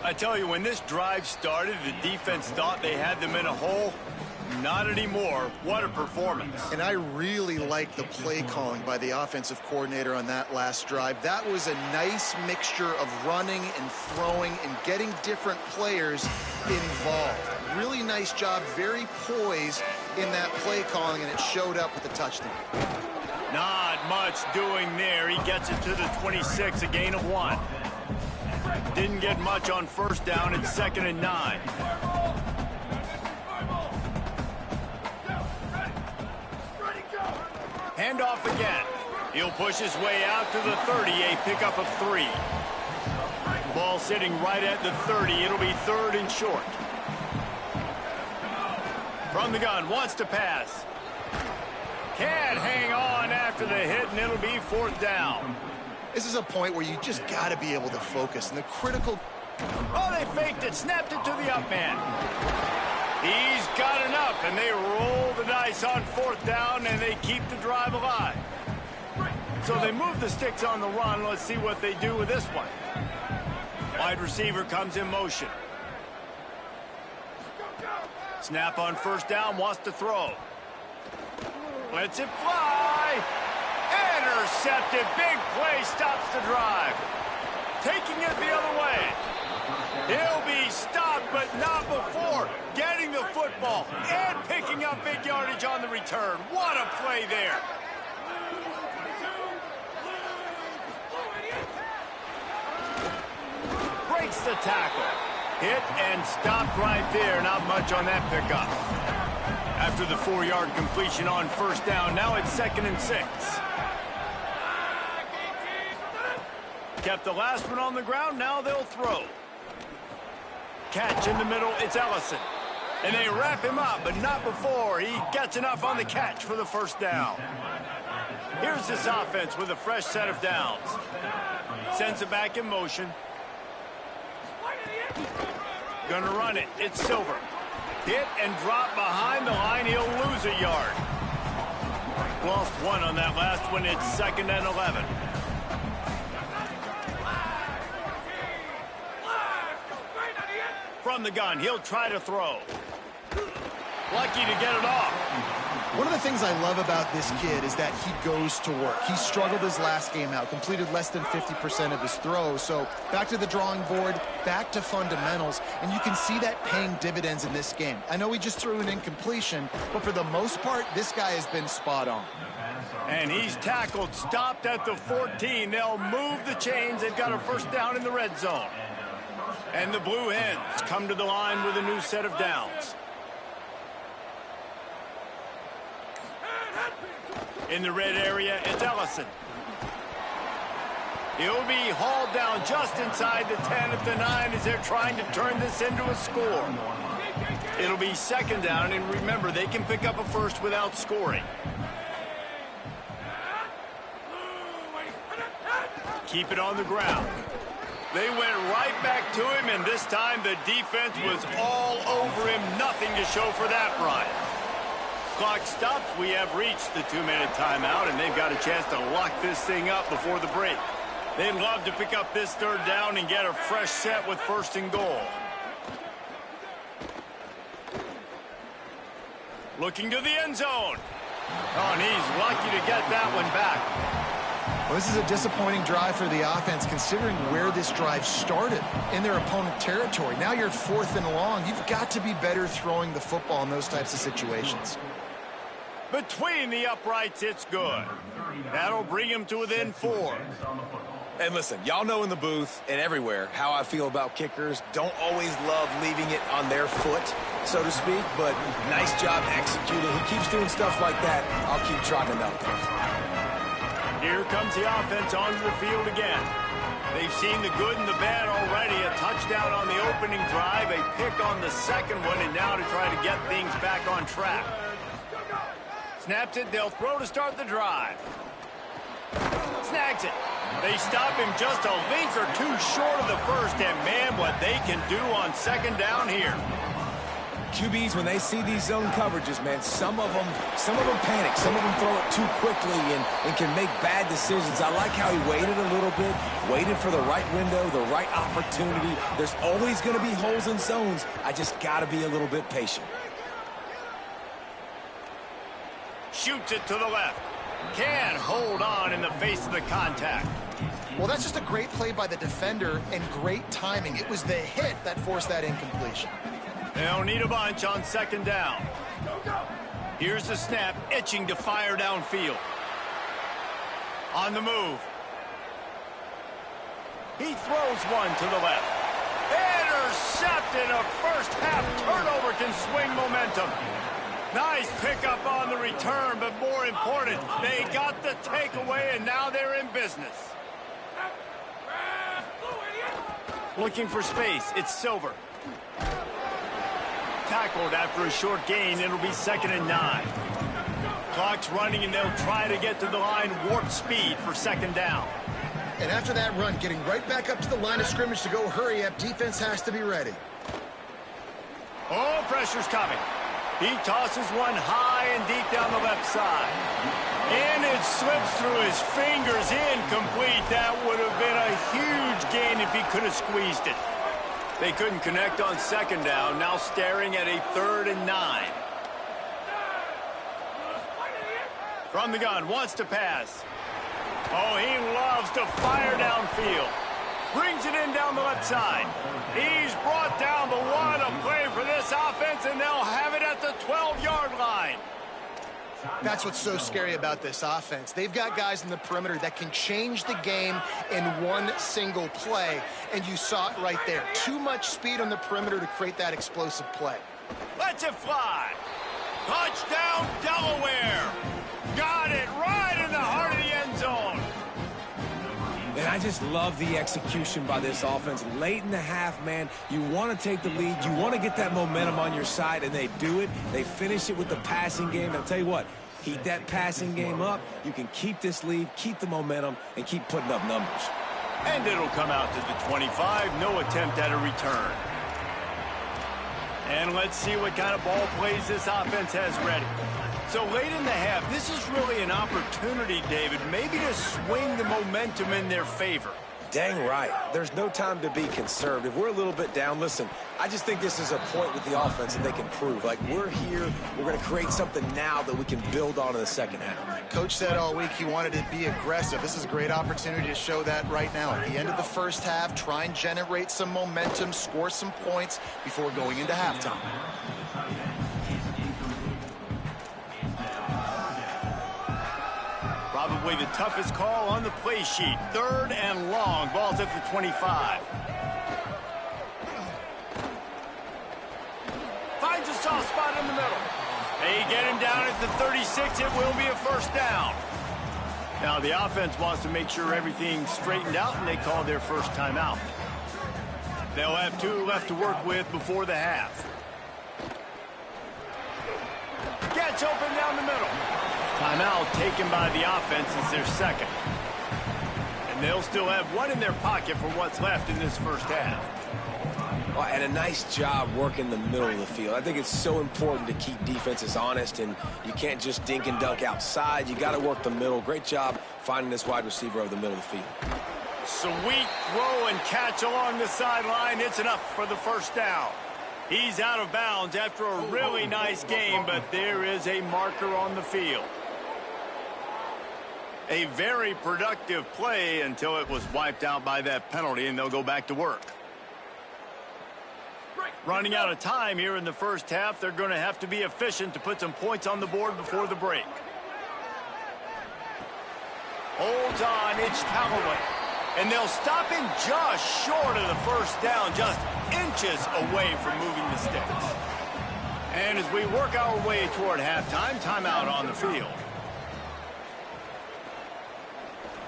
I tell you, when this drive started, the defense thought they had them in a hole. Not anymore. What a performance. And I really like the play calling by the offensive coordinator on that last drive. That was a nice mixture of running and throwing and getting different players involved. Really nice job, very poised in that play calling, and it showed up with a touchdown. Not much doing there. He gets it to the 26, a gain of 1. Didn't get much on first down. It's 2nd and 9. Handoff again. He'll push his way out to the 30, a pickup of 3. Ball sitting right at the 30. It'll be 3rd and short. From the gun, wants to pass. Can't hang on after the hit, and it'll be 4th down. This is a point where you just got to be able to focus. And the critical... Oh, they faked it, snapped it to the up man. He's got enough, and they roll the dice on 4th down, and they keep the drive alive. So they move the sticks on the run. Let's see what they do with this one. Wide receiver comes in motion. Snap on 1st down, wants to throw. Lets it fly. Intercepted. Big play stops the drive. Taking it the other way. He'll be stopped, but not before getting the football and picking up big yardage on the return. What a play there. Breaks the tackle. Hit and stopped right there. Not much on that pickup. After the 4-yard completion on 1st down, now it's 2nd and 6. Kept the last one on the ground, now they'll throw. Catch in the middle, it's Ellison. And they wrap him up, but not before he gets enough on the catch for the 1st down. Here's this offense with a fresh set of downs. Sends it back in motion. Gonna run it, it's Silver. Hit and drop behind the line, he'll lose a yard. Lost 1 on that last one, it's 2nd and 11. From the gun, he'll try to throw. Lucky to get it off. One of the things I love about this kid is that he goes to work. He struggled his last game out, completed less than 50% of his throws. So back to the drawing board, back to fundamentals, and you can see that paying dividends in this game. I know he just threw an incompletion, but for the most part, this guy has been spot on. And he's tackled, stopped at the 14. They'll move the chains. They've got a 1st down in the red zone. And the Blue Hens come to the line with a new set of downs. In the red area, it's Ellison. He'll be hauled down just inside the 10 at the 9 as they're trying to turn this into a score. It'll be 2nd down, and remember, they can pick up a 1st without scoring. Keep it on the ground. They went right back to him, and this time the defense was all over him. Nothing to show for that run. Clock stops. We have reached the 2-minute timeout, and they've got a chance to lock this thing up before the break. They'd love to pick up this 3rd down and get a fresh set with 1st and goal. Looking to the end zone. Oh, and he's lucky to get that one back. Well, this is a disappointing drive for the offense, considering where this drive started in their opponent territory. Now you're 4th and long. You've got to be better throwing the football in those types of situations. Between the uprights, it's good. That'll bring him to within 4. And listen, y'all know in the booth and everywhere how I feel about kickers. Don't always love leaving it on their foot, so to speak, but nice job executing. He keeps doing stuff like that. I'll keep trotting him out there. Here comes the offense onto the field again. They've seen the good and the bad already. A touchdown on the opening drive, a pick on the second one, and now to try to get things back on track. Snaps it, they'll throw to start the drive. Snags it. They stop him just a length or two short of the first, and man, what they can do on second down here. QBs, when they see these zone coverages, man, some of them panic. Some of them throw it too quickly and can make bad decisions. I like how he waited a little bit, waited for the right window, the right opportunity. There's always going to be holes in zones. I just got to be a little bit patient. Shoots it to the left. Can hold on in the face of the contact. Well, that's just a great play by the defender and great timing. It was the hit that forced that incompletion. They'll need a bunch on second down. Here's the snap, itching to fire downfield. On the move. He throws one to the left. Intercepted. A first half turnover can swing momentum. Nice pickup on the return, but more important, they got the takeaway, and now they're in business. Looking for space. It's Silver. Tackled after a short gain. It'll be 2nd and 9. Clock's running, and they'll try to get to the line warp speed for second down. And after that run, getting right back up to the line of scrimmage to go hurry up, defense has to be ready. Oh, pressure's coming. He tosses one high and deep down the left side. And it slips through his fingers, incomplete. That would have been a huge gain if he could have squeezed it. They couldn't connect on second down, now staring at a 3rd and 9. From the gun, wants to pass. Oh, he loves to fire downfield. Brings it in down the left side. He's brought down, but what a play for this offense, and they'll have it at the 12-yard line. That's what's so scary about this offense. They've got guys in the perimeter that can change the game in one single play, and you saw it right there. Too much speed on the perimeter to create that explosive play. Lets it fly. Touchdown, Delaware. Got it right in the heart of the end zone. And I just love the execution by this offense. Late in the half, man, you want to take the lead. You want to get that momentum on your side, and they do it. They finish it with the passing game. I'll tell you what, heat that passing game up. You can keep this lead, keep the momentum, and keep putting up numbers. And it'll come out to the 25. No attempt at a return. And let's see what kind of ball plays this offense has ready. So late in the half, this is really an opportunity, David, maybe to swing the momentum in their favor. Dang right. There's no time to be conservative. We're a little bit down. Listen, I just think this is a point with the offense that they can prove. Like, we're here. We're going to create something now that we can build on in the second half. Coach said all week he wanted to be aggressive. This is a great opportunity to show that right now. At the end of the first half, try and generate some momentum, score some points before going into halftime. Probably the toughest call on the play sheet. 3rd and long. Ball's at the 25. Finds a soft spot in the middle. They get him down at the 36. It will be a first down. Now the offense wants to make sure everything's straightened out, and they call their first timeout. They'll have 2 left to work with before the half. Gets open down the middle. Timeout taken by the offense is their second. And they'll still have 1 in their pocket for what's left in this first half. Well, and a nice job working the middle of the field. I think it's so important to keep defenses honest, and you can't just dink and dunk outside. You got to work the middle. Great job finding this wide receiver over the middle of the field. Sweet throw and catch along the sideline. It's enough for the first down. He's out of bounds after a really nice game, but there is a marker on the field. A very productive play until it was wiped out by that penalty, and they'll go back to work. Running out of time here in the first half, they're going to have to be efficient to put some points on the board before the break. Holds on, it's Callaway. And they'll stop him just short of the first down, just inches away from moving the sticks. And as we work our way toward halftime, timeout on the field.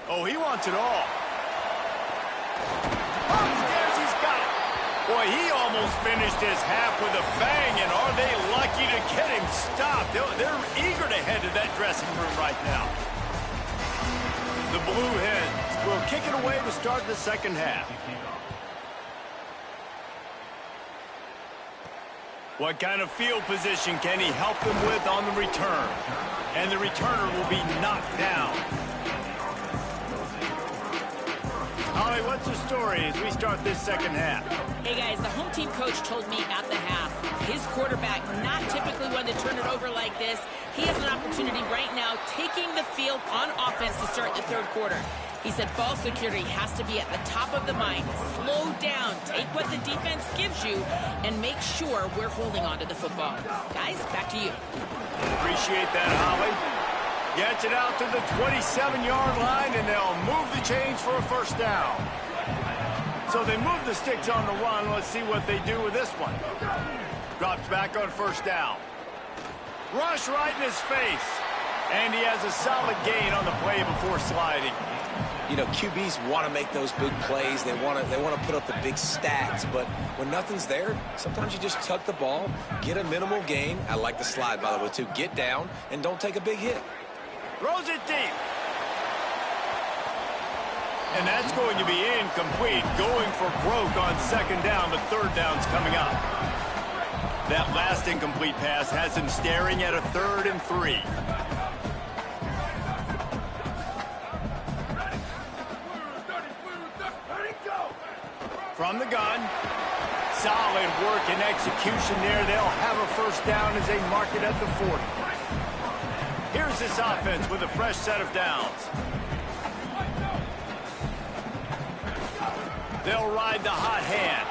Oh, he wants it all. Upstairs, he's got it. Boy, he almost finished his half with a bang, and are they lucky to get him stopped? They're eager to head to that dressing room right now. The Blue Hens will kick it away to start the second half. What kind of field position can he help them with on the return? And the returner will be knocked down. Holly, what's the story as we start this second half? Hey, guys, the home team coach told me at the half, his quarterback, not typically one to turn it over like this. He has an opportunity right now taking the field on offense to start the third quarter. He said ball security has to be at the top of the mind. Slow down, take what the defense gives you, and make sure we're holding on to the football. Guys, back to you. Appreciate that, Holly. Gets it out to the 27-yard line, and they'll move the chains for a first down. So they move the sticks on the run. Let's see what they do with this one. Drops back on first down. Rush right in his face. And he has a solid gain on the play before sliding. You know, QBs want to make those big plays. They want to put up the big stats. But when nothing's there, sometimes you just tuck the ball, get a minimal gain. I like the slide, by the way, too. Get down and don't take a big hit. Throws it deep. And that's going to be incomplete. Going for broke on second down, but third down's coming up. That last incomplete pass has him staring at a 3rd and 3. From the gun. Solid work and execution there. They'll have a first down as they mark it at the 40. Here's this offense with a fresh set of downs. They'll ride the hot hand.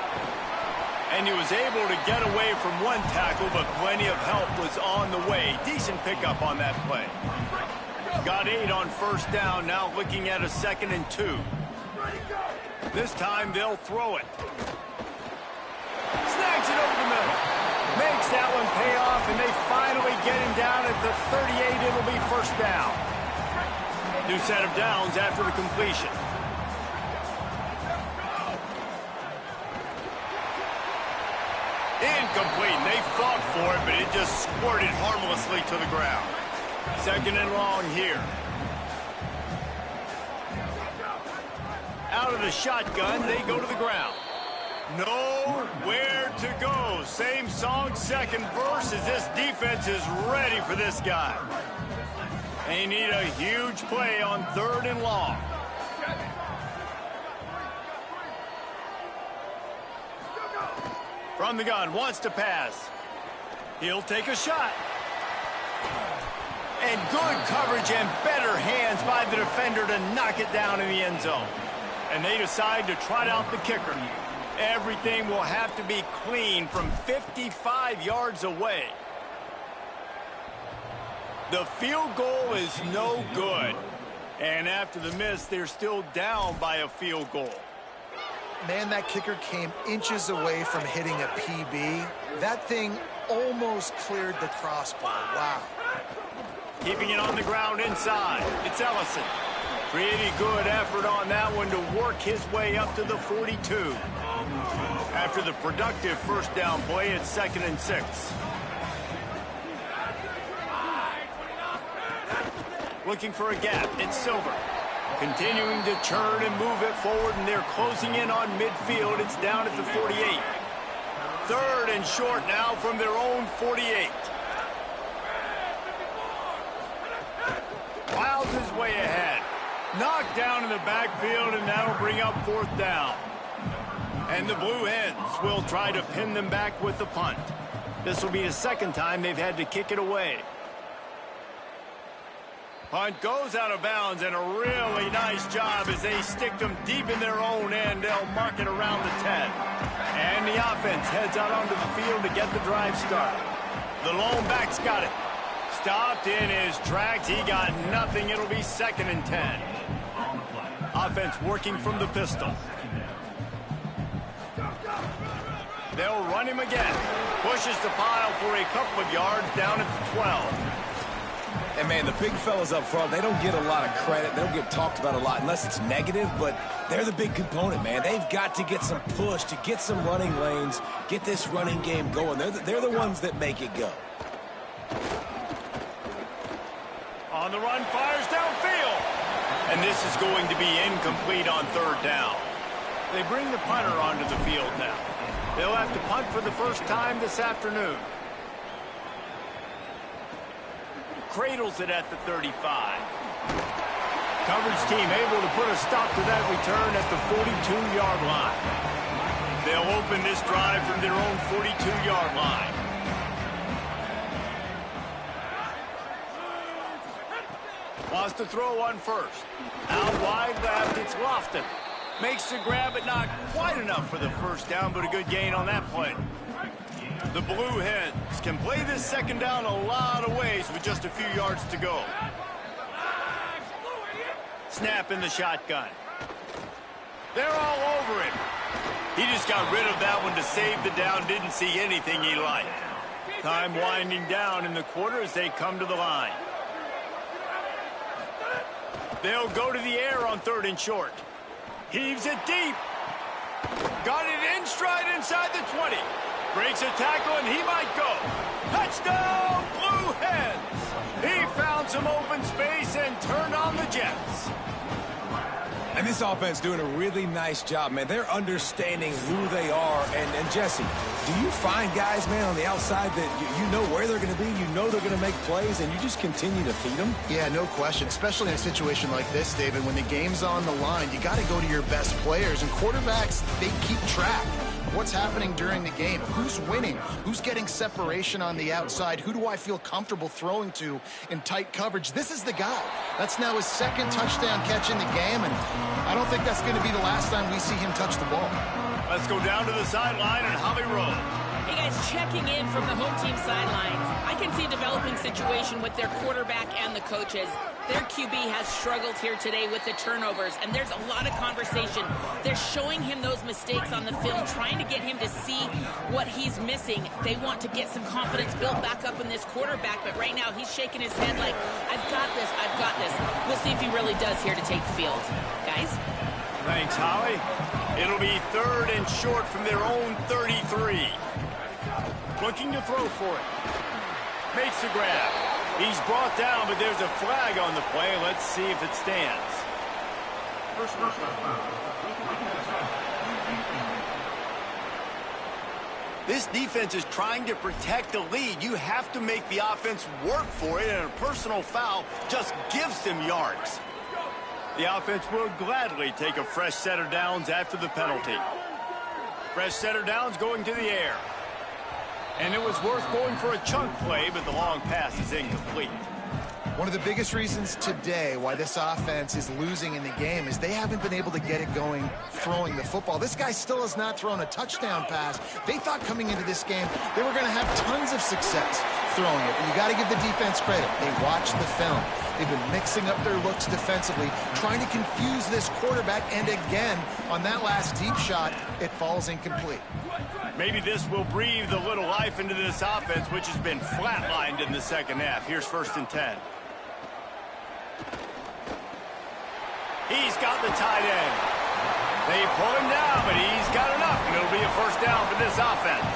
And he was able to get away from one tackle, but plenty of help was on the way. Decent pickup on that play. Got 8 on first down, now looking at a 2nd and 2. This time they'll throw it. Snags it over the middle. Makes that one pay off, and they finally get him down at the 38. It'll be first down. New set of downs after the completion. Incomplete. They fought for it, but it just squirted harmlessly to the ground. 2nd and long here. Out of the shotgun, they go to the ground. Nowhere to go. Same song, second verse, as this defense is ready for this guy. They need a huge play on 3rd and long. From the gun, wants to pass. He'll take a shot. And good coverage and better hands by the defender to knock it down in the end zone. And they decide to trot out the kicker. Everything will have to be clean from 55 yards away. The field goal is no good. And after the miss, they're still down by a field goal. Man, that kicker came inches away from hitting a PB. That thing almost cleared the crossbar. Wow. Keeping it on the ground inside. It's Ellison. Pretty good effort on that one to work his way up to the 42. After the productive first down play, it's 2nd and 6. Looking for a gap. It's Silver. Continuing to churn and move it forward, and they're closing in on midfield. It's down at the 48. 3rd and short now from their own 48. Plows his way ahead. Knocked down in the backfield, and that'll bring up 4th down. And the Blue Hens will try to pin them back with the punt. This will be the 2nd time they've had to kick it away. Punt goes out of bounds, and a really nice job as they stick them deep in their own end. They'll mark it around the 10. And the offense heads out onto the field to get the drive started. The lone back's got it. Stopped in his tracks. He got nothing. It'll be 2nd and 10. Offense working from the pistol. They'll run him again. Pushes the pile for a couple of yards down at the 12. And, man, the big fellas up front, they don't get a lot of credit. They don't get talked about a lot unless it's negative, but they're the big component, man. They've got to get some push, to get some running lanes, get this running game going. They're the ones that make it go. On the run, fires downfield. And this is going to be incomplete on third down. They bring the punter onto the field now. They'll have to punt for the first time this afternoon. Cradles it at the 35. Coverage team able to put a stop to that return at the 42-yard line. They'll open this drive from their own 42-yard line. Wants to throw on first. Out wide left, it's Lofton. Makes the grab, but not quite enough for the first down, but a good gain on that play. The Blue Hens can play this second down a lot of ways with just a few yards to go. Snap in the shotgun. They're all over him. He just got rid of that one to save the down, didn't see anything he liked. Time winding down in the quarter as they come to the line. They'll go to the air on third and short. Heaves it deep. Got it in stride inside the 20. Breaks a tackle, and he might go. Touchdown, Blue Hens! He found some open space and turned on the Jets. And this offense doing a really nice job, man. They're understanding who they are. And Jesse, do you find guys, man, on the outside that you know where they're going to be, you know they're going to make plays, and you just continue to feed them? Yeah, no question, especially in a situation like this, David. When the game's on the line, you got to go to your best players, and quarterbacks, they keep track. What's happening during the game? Who's winning? Who's getting separation on the outside? Who do I feel comfortable throwing to in tight coverage? This is the guy. That's now his second touchdown catch in the game, and I don't think that's going to be the last time we see him touch the ball. Let's go down to the sideline and Holly Rowe. Hey, guys, checking in from the home team sidelines. I can see a developing situation with their quarterback and the coaches. Their QB has struggled here today with the turnovers, and there's a lot of conversation. They're showing him those mistakes on the film, trying to get him to see what he's missing. They want to get some confidence built back up in this quarterback, but right now he's shaking his head like, I've got this, I've got this. We'll see if he really does here to take the field. Guys? Thanks, Holly. It'll be third and short from their own 33. Looking to throw for it. Makes the grab. He's brought down, but there's a flag on the play. Let's see if it stands. This defense is trying to protect the lead. You have to make the offense work for it, and a personal foul just gives them yards. The offense will gladly take a fresh set of downs after the penalty. Fresh set of downs going to the air. And it was worth going for a chunk play, but the long pass is incomplete. One of the biggest reasons today why this offense is losing in the game is they haven't been able to get it going throwing the football. This guy still has not thrown a touchdown pass. They thought coming into this game they were going to have tons of success throwing it. But you got to give the defense credit. They watched the film. They've been mixing up their looks defensively, trying to confuse this quarterback. And again, on that last deep shot, it falls incomplete. Maybe this will breathe a little life into this offense, which has been flatlined in the second half. Here's 1st and 10. He's got the tight end. They pull him down, but he's got enough, and it'll be a first down for this offense.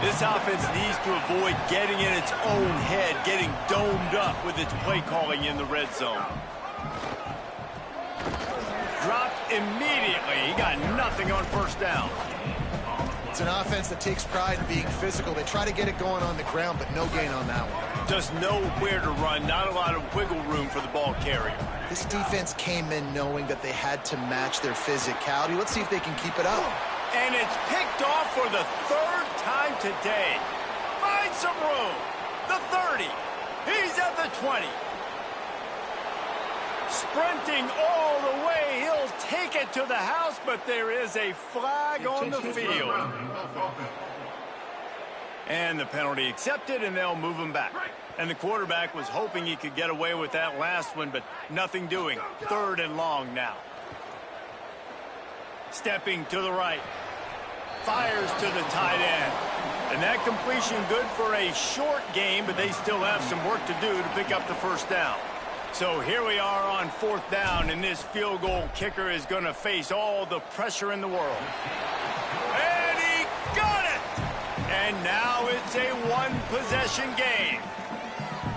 This offense needs to avoid getting in its own head, getting domed up with its play calling in the red zone. Dropped immediately. He got nothing on first down. It's an offense that takes pride in being physical. They try to get it going on the ground, but no gain on that one. Just nowhere to run, not a lot of wiggle room for the ball carrier. This defense came in knowing that they had to match their physicality. Let's see if they can keep it up. And it's picked off for the third time today. Find some room. The 30. He's at the 20. Sprinting all the way. He'll take it to the house, but there is a flag on the field. And the penalty accepted, and they'll move him back. And the quarterback was hoping he could get away with that last one, but nothing doing. 3rd and long now. Stepping to the right. Fires to the tight end. And that completion good for a short game, but they still have some work to do to pick up the first down. So here we are on 4th down, and this field goal kicker is going to face all the pressure in the world. And he got it! And now it's a one-possession game.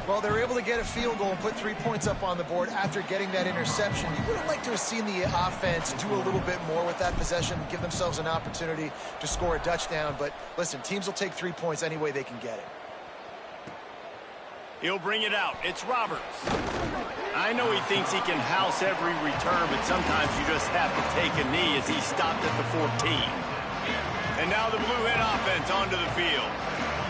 Well, they were able to get a field goal and put 3 points up on the board after getting that interception. You would have liked to have seen the offense do a little bit more with that possession, give themselves an opportunity to score a touchdown. But listen, teams will take 3 points any way they can get it. He'll bring it out. It's Roberts. I know he thinks he can house every return, but sometimes you just have to take a knee as he stopped at the 14. And now the Blue Hen offense onto the field.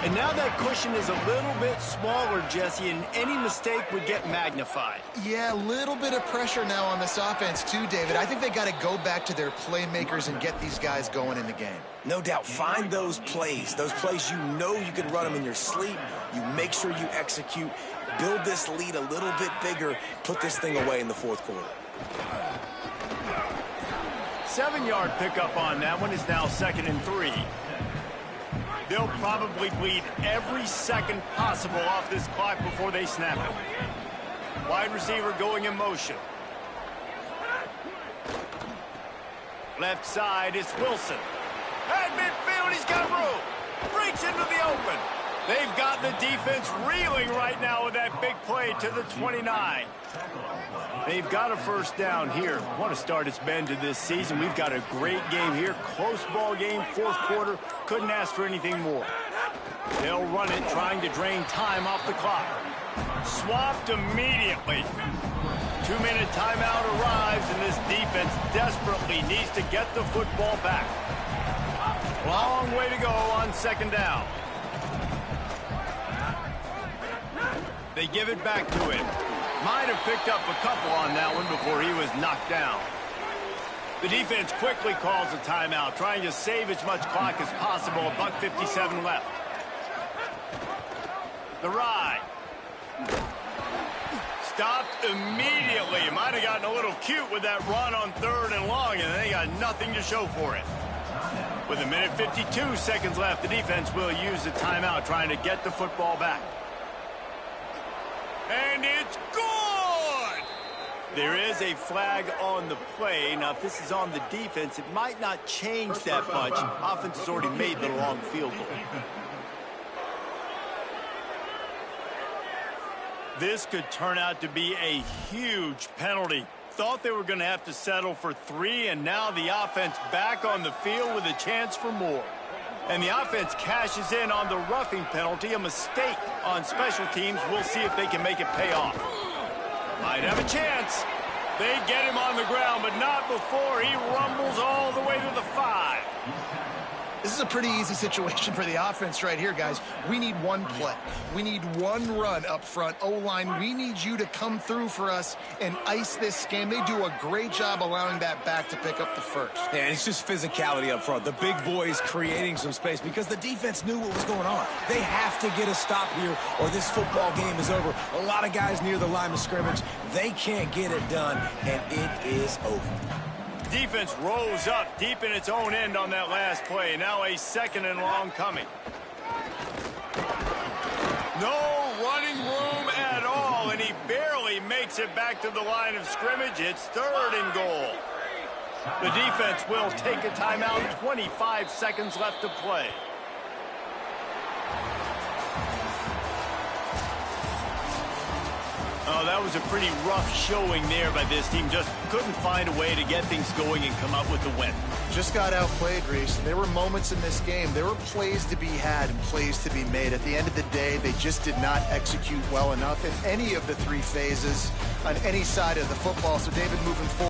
And now that cushion is a little bit smaller, Jesse, and any mistake would get magnified. Yeah, a little bit of pressure now on this offense too, David. I think they got to go back to their playmakers and get these guys going in the game. No doubt. Find those plays you know you can run them in your sleep. You make sure you execute. Build this lead a little bit bigger. Put this thing away in the 4th quarter. 7-yard pickup on that one is now 2nd and 3. They'll probably bleed every second possible off this clock before they snap it. Wide receiver going in motion. Left side, it's Wilson. At midfield, he's got room. Breaks into the open. They've got the defense reeling right now with that big play to the 29. They've got a first down here. What a start it's been to this season. We've got a great game here. Close ball game, 4th quarter. Couldn't ask for anything more. They'll run it, trying to drain time off the clock. Swapped immediately. 2-minute timeout arrives, and this defense desperately needs to get the football back. Long way to go on 2nd down. They give it back to him. Might have picked up a couple on that one before he was knocked down. The defense quickly calls a timeout, trying to save as much clock as possible. $1:57 left. The ride. Stopped immediately. Might have gotten a little cute with that run on 3rd and long, and they got nothing to show for it. With 1:52 seconds left, the defense will use the timeout, trying to get the football back. And it's good! There is a flag on the play. Now, if this is on the defense, it might not change that much. Offense has already made the long field goal. This could turn out to be a huge penalty. Thought they were going to have to settle for 3, and now the offense back on the field with a chance for more. And the offense cashes in on the roughing penalty, a mistake on special teams. We'll see if they can make it pay off. Might have a chance. They get him on the ground, but not before he rumbles all the way to the 5. This is a pretty easy situation for the offense right here, guys. We need one play. We need one run up front. O-line, we need you to come through for us and ice this game. They do a great job allowing that back to pick up the first. Yeah, and it's just physicality up front. The big boys creating some space because the defense knew what was going on. They have to get a stop here or this football game is over. A lot of guys near the line of scrimmage. They can't get it done, and it is over. Defense rose up deep in its own end on that last play. Now a 2nd and long coming. No running room at all, and he barely makes it back to the line of scrimmage. It's 3rd and goal. The defense will take a timeout. 25 seconds left to play. Oh, that was a pretty rough showing there by this team. Just couldn't find a way to get things going and come up with the win. Just got outplayed, Reese. There were moments in this game. There were plays to be had and plays to be made. At the end of the day, they just did not execute well enough in any of the 3 phases on any side of the football. So, David, moving forward.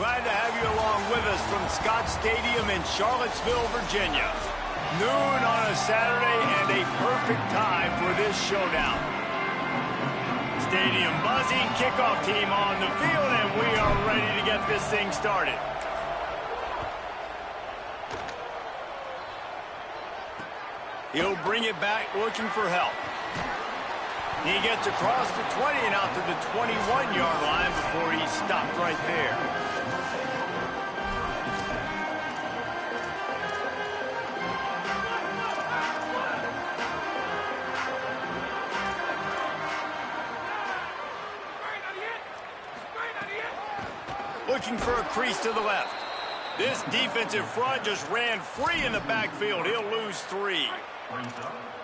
Glad to have you along with us from Scott Stadium in Charlottesville, Virginia. Noon on a Saturday and a perfect time for this showdown. Stadium buzzing, kickoff team on the field, and we are ready to get this thing started. He'll bring it back looking for help. He gets across the 20 and out to the 21-yard line before he's stopped right there. Looking for a crease to the left. This defensive front just ran free in the backfield. He'll lose 3.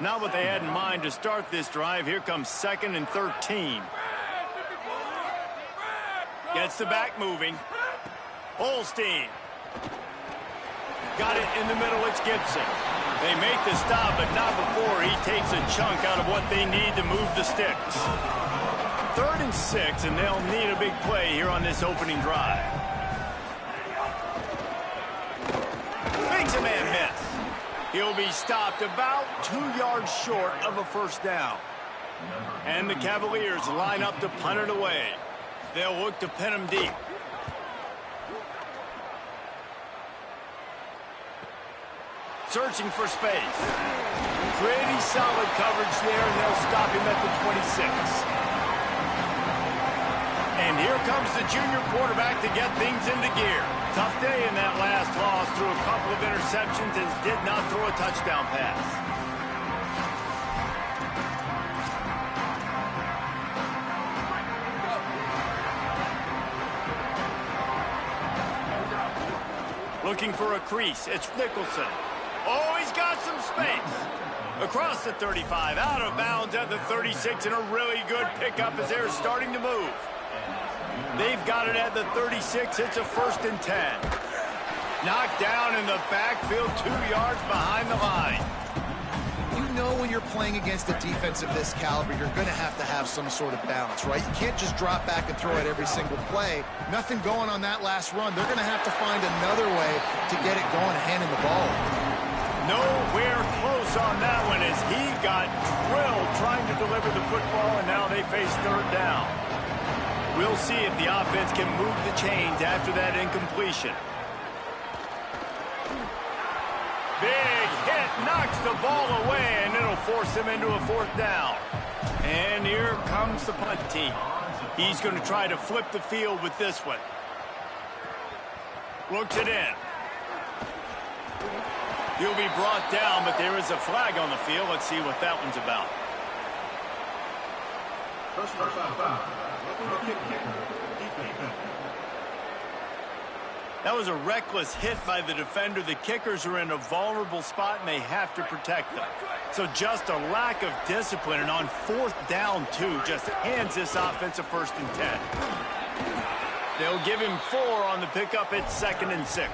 Not what they had in mind to start this drive. Here comes 2nd and 13. Gets the back moving. Holstein. Got it in the middle. It's Gibson. They make the stop, but not before he takes a chunk out of what they need to move the sticks. 3rd and 6, and they'll need a big play here on this opening drive. Makes a man miss. He'll be stopped about 2 yards short of a first down. And the Cavaliers line up to punt it away. They'll look to pin him deep. Searching for space. Pretty solid coverage there, and they'll stop him at the 26. And here comes the junior quarterback to get things into gear. Tough day in that last loss, threw a couple of interceptions and did not throw a touchdown pass. Looking for a crease, it's Nicholson. Oh, he's got some space. Across the 35, out of bounds at the 36, and a really good pickup as they're starting to move. They've got it at the 36. It's a 1st and 10. Knocked down in the backfield, 2 yards behind the line. You know when you're playing against a defense of this caliber, you're going to have some sort of balance, right? You can't just drop back and throw it every single play. Nothing going on that last run. They're going to have to find another way to get it going and handing the ball. Nowhere close on that one as he got drilled trying to deliver the football, and now they face 3rd down. We'll see if the offense can move the chains after that incompletion. Big hit, knocks the ball away, and it'll force him into a 4th down. And here comes the punt team. He's going to try to flip the field with this one. Looks it in. He'll be brought down, but there is a flag on the field. Let's see what that one's about. That was a reckless hit by the defender. The kickers are in a vulnerable spot, and they have to protect them. So just a lack of discipline, and on 4th down, too, just hands this offense a 1st and 10. They'll give him 4 on the pickup at 2nd and 6.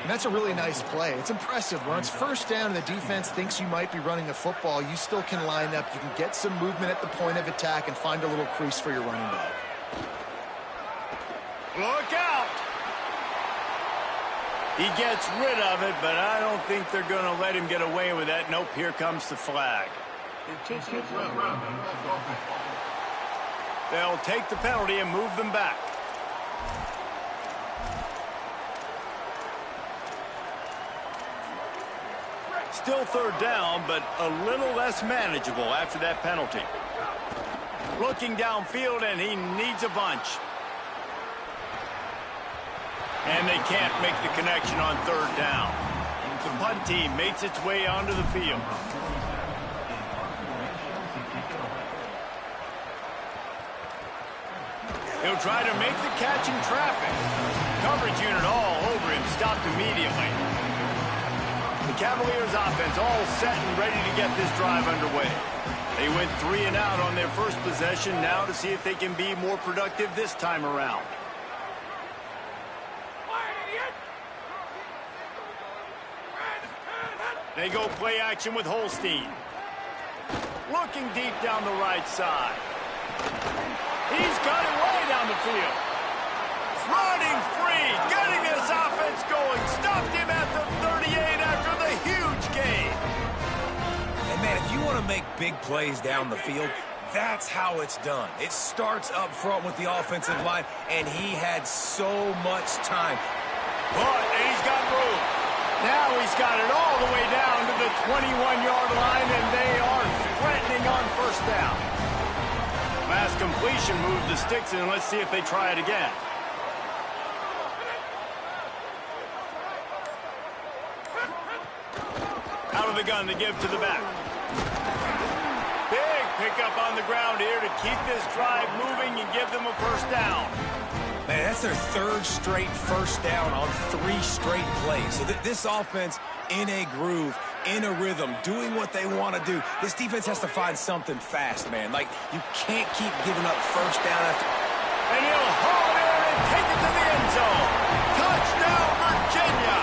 And that's a really nice play. It's impressive. When it's 1st down and the defense thinks you might be running the football, you still can line up. You can get some movement at the point of attack and find a little crease for your running back. Look out! He gets rid of it, but I don't think they're going to let him get away with that. Nope, here comes the flag. They'll take the penalty and move them back. Still 3rd down, but a little less manageable after that penalty. Looking downfield, and he needs a bunch. And they can't make the connection on 3rd down. The punt team makes its way onto the field. He'll try to make the catch in traffic. Coverage unit all over him, stopped immediately. The Cavaliers offense all set and ready to get this drive underway. They went 3 and out on their first possession, now to see if they can be more productive this time around. They go play action with Holstein. Looking deep down the right side. He's got it way down the field. running free, getting this offense going. Stopped him at the 38 after the huge gain. And, man, if you want to make big plays down the field, that's how it's done. It starts up front with the offensive line, and he had so much time. And he's got room. Now he's got it all the way down to the 21-yard line, and they are threatening on first down. Last completion moved the sticks in. Let's see if they try it again. Out of the gun to give to the back. Big pickup on the ground here to keep this drive moving and give them a first down. Man, that's their third straight first down on 3 straight plays. So this offense in a groove, in a rhythm, doing what they want to do. This defense has to find something fast, man. Like, you can't keep giving up first down after. And he'll haul it in and take it to the end zone. Touchdown, Virginia.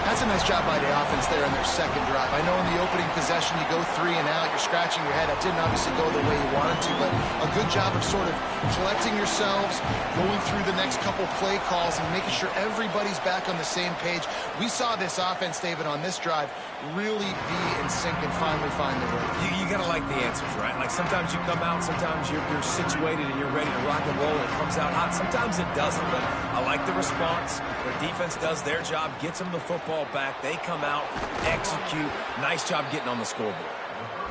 That's a nice job by the offense there on their second drive. I know in the opening possession you go 3 and out, you're scratching your head. That didn't obviously go the way you wanted to, but a good job of sort of collecting yourselves, going through the next couple play calls and making sure everybody's back on the same page. We saw this offense, David, on this drive really be in sync and finally find their way. You got to like the answers, right? Like sometimes you come out, sometimes you're situated and you're ready to rock and roll and it comes out hot. Sometimes it doesn't, but I like the response. Their defense does their job, gets them the football back. They come out, execute. Nice job getting on the scoreboard.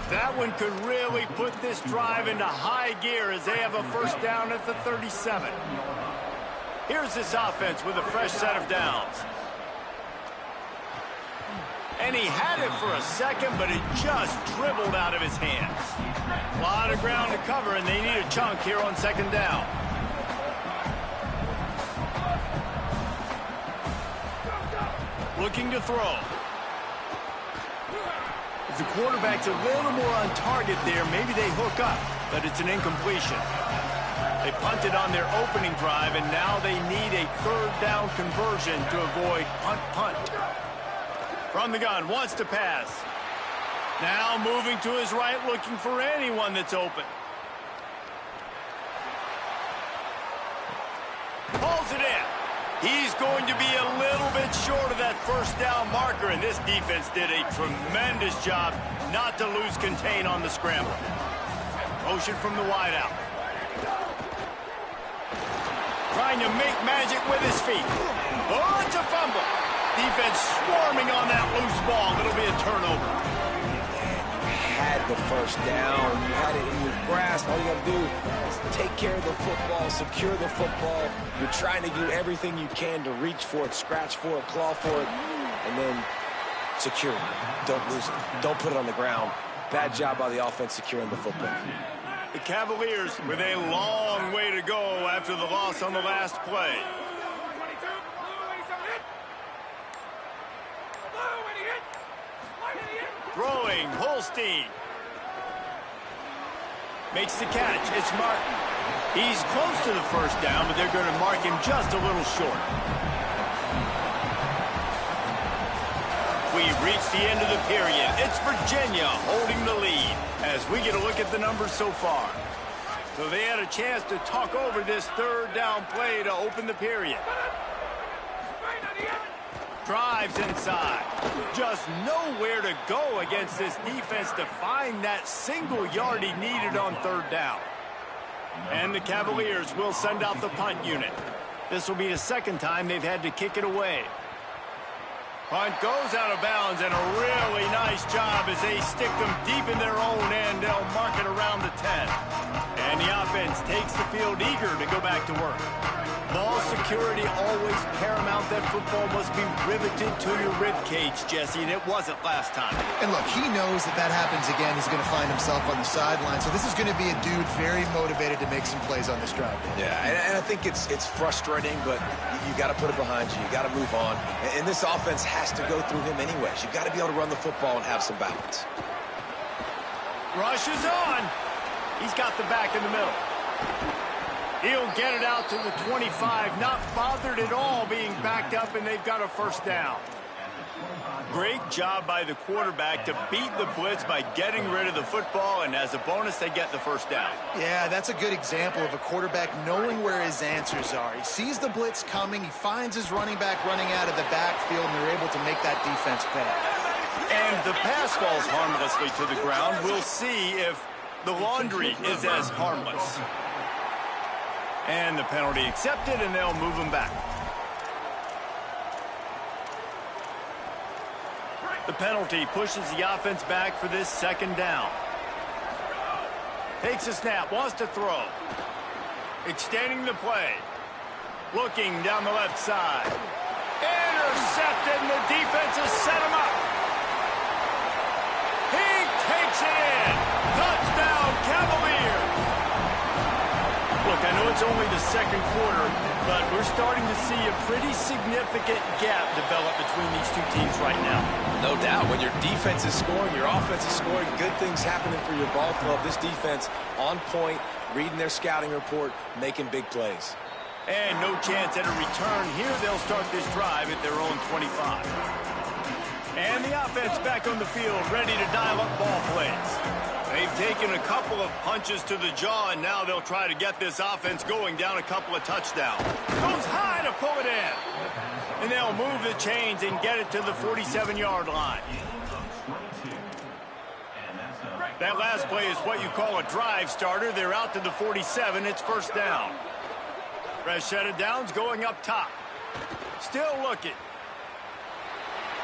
That one could really put this drive into high gear as they have a first down at the 37. Here's this offense with a fresh set of downs. And he had it for a second, but it just dribbled out of his hands. A lot of ground to cover, and they need a chunk here on second down. Looking to throw. If the quarterback's a little more on target there, maybe they hook up, but it's an incompletion. They punted on their opening drive, and now they need a third down conversion to avoid punt. From the gun, wants to pass. Now moving to his right, looking for anyone that's open. Pulls it in. He's going to be a little bit short of that first down marker, and this defense did a tremendous job not to lose contain on the scramble. Motion from the wideout. Trying to make magic with his feet. Oh, it's a fumble. Defense swarming on that loose ball. It'll be a turnover. You had the first down. You had it in your grasp. All you got to do is take care of the football, secure the football. You're trying to do everything you can to reach for it, scratch for it, claw for it, and then secure it. Don't lose it. Don't put it on the ground. Bad job by the offense securing the football. The Cavaliers with a long way to go after the loss on the last play. Throwing, Holstein. Makes the catch. It's Martin. He's close to the first down, but they're going to mark him just a little short. We've reached the end of the period. It's Virginia holding the lead as we get a look at the numbers so far. So they had a chance to talk over this third down play to open the period. Drives inside. Just nowhere to go against this defense to find that single yard he needed on third down. And the Cavaliers will send out the punt unit. This will be the second time they've had to kick it away. Punt goes out of bounds, and a really nice job as they stick them deep in their own end. They'll mark it around the 10. And the offense takes the field eager to go back to work. Ball security always paramount. That football must be riveted to your rib cage, Jesse, and it wasn't last time. And look, he knows that happens again. He's going to find himself on the sideline. So this is going to be a dude very motivated to make some plays on this drive. Yeah, and I think it's frustrating, but you got to put it behind you. You got to move on. And this offense has to go through him anyways. You got to be able to run the football and have some balance. Rush is on. He's got the back in the middle. He'll get it out to the 25, not bothered at all being backed up, and they've got a first down. Great job by the quarterback to beat the blitz by getting rid of the football, and as a bonus, they get the first down. Yeah, that's a good example of a quarterback knowing where his answers are. He sees the blitz coming, he finds his running back running out of the backfield, and they're able to make that defense pay. And the pass falls harmlessly to the ground. We'll see if the laundry is as harmless. And the penalty accepted, and they'll move him back. The penalty pushes the offense back for this second down. Takes a snap, wants to throw. Extending the play. Looking down the left side. Intercepted, and the defense has set him up. He takes it in. Touchdown, Cavaliers. Look, I know it's only the second quarter, but we're starting to see a pretty significant gap develop between these two teams right now. No doubt. When your defense is scoring, your offense is scoring, good things happening for your ball club. This defense on point, reading their scouting report, making big plays. And no chance at a return here. They'll start this drive at their own 25. And the offense back on the field, ready to dial up ball plays. They've taken a couple of punches to the jaw, and now they'll try to get this offense going down a couple of touchdowns. Goes high to pull it in. And they'll move the chains and get it to the 47-yard line. That last play is what you call a drive starter. They're out to the 47. It's first down. Fresh set of downs going up top. Still looking.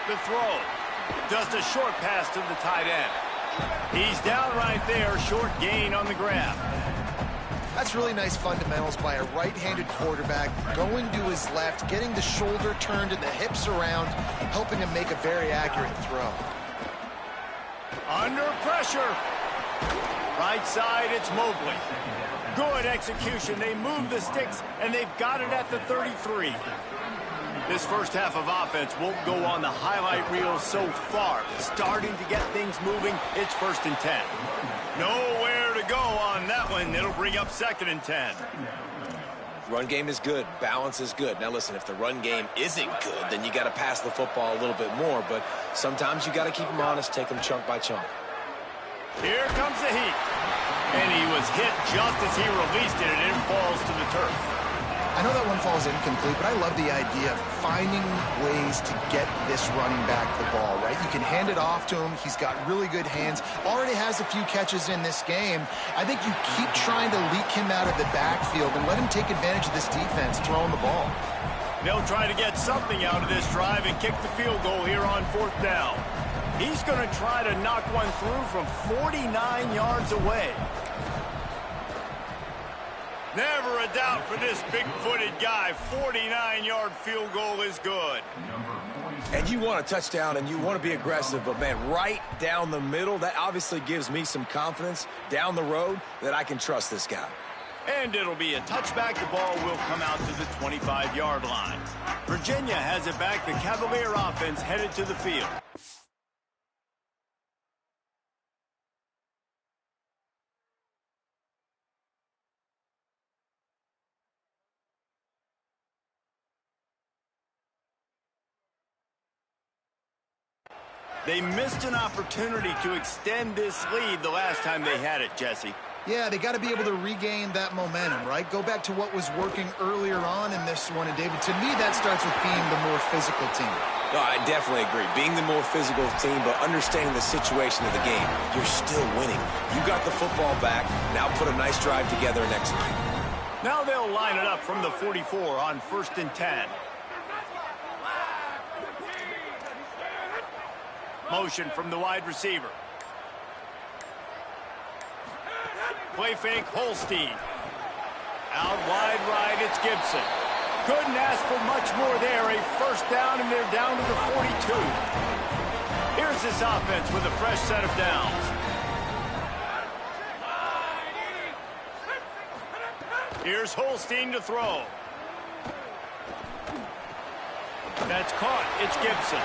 The throw. Just a short pass to the tight end. He's down right there. Short gain on the grab. That's really nice fundamentals by a right-handed quarterback, going to his left, getting the shoulder turned and the hips around, helping him make a very accurate throw. Under pressure. Right side, it's Mobley. Good execution. They move the sticks, and they've got it at the 33. This first half of offense won't go on the highlight reel so far. Starting to get things moving, it's 1st and 10. Nowhere to go on that one. It'll bring up 2nd and 10. Run game is good. Balance is good. Now, listen, if the run game isn't good, then you got to pass the football a little bit more. But sometimes you got to keep them honest, take them chunk by chunk. Here comes the heat. And he was hit just as he released it, and it falls to the turf. I know that one falls incomplete, but I love the idea of finding ways to get this running back the ball, right? You can hand it off to him. He's got really good hands. Already has a few catches in this game. I think you keep trying to leak him out of the backfield and let him take advantage of this defense throwing the ball. They'll try to get something out of this drive and kick the field goal here on 4th down. He's going to try to knock one through from 49 yards away. Never a doubt for this big-footed guy. 49-yard field goal is good. And you want a touchdown and you want to be aggressive, but, man, right down the middle, that obviously gives me some confidence down the road that I can trust this guy. And it'll be a touchback. The ball will come out to the 25-yard line. Virginia has it back. The Cavalier offense headed to the field. They missed an opportunity to extend this lead the last time they had it, Jesse. Yeah, they got to be able to regain that momentum, right? Go back to what was working earlier on in this one. And, David, to me, that starts with being the more physical team. No, I definitely agree. Being the more physical team, but understanding the situation of the game. You're still winning. You got the football back. Now put a nice drive together and execute. Now they'll line it up from the 44 on 1st and 10. Motion from the wide receiver. Play fake, Holstein. Out wide right, it's Gibson. Couldn't ask for much more there. A first down, and they're down to the 42. Here's this offense with a fresh set of downs. Here's Holstein to throw. That's caught. It's Gibson.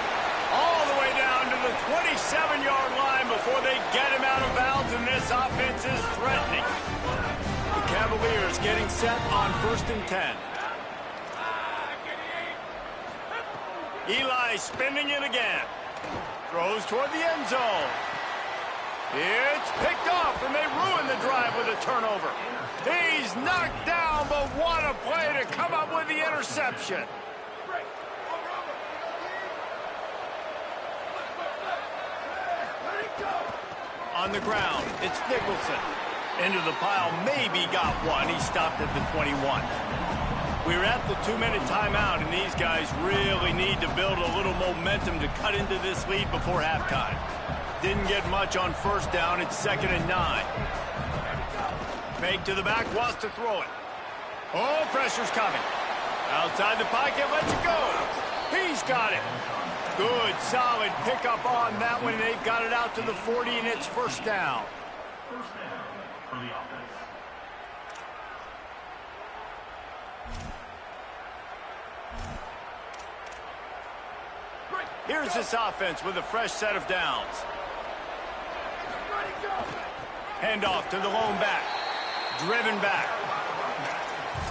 All the way down to the 27-yard line before they get him out of bounds, and this offense is threatening. The Cavaliers getting set on 1st and 10. Eli spinning it again. Throws toward the end zone. It's picked off, and they ruin the drive with a turnover. He's knocked down, but what a play to come up with the interception. On the ground, it's Nicholson. Into the pile, maybe got one. He stopped at the 21. We're at the 2-minute timeout, and these guys really need to build a little momentum to cut into this lead before halftime. Didn't get much on first down. It's 2nd and 9. Fake to the back, wants to throw it. Oh, pressure's coming. Outside the pocket, lets it go. He's got it. Good, solid pickup on that one. They've got it out to the 40, and it's first down. First down for the offense. Here's this offense with a fresh set of downs. Handoff to the lone back. Driven back.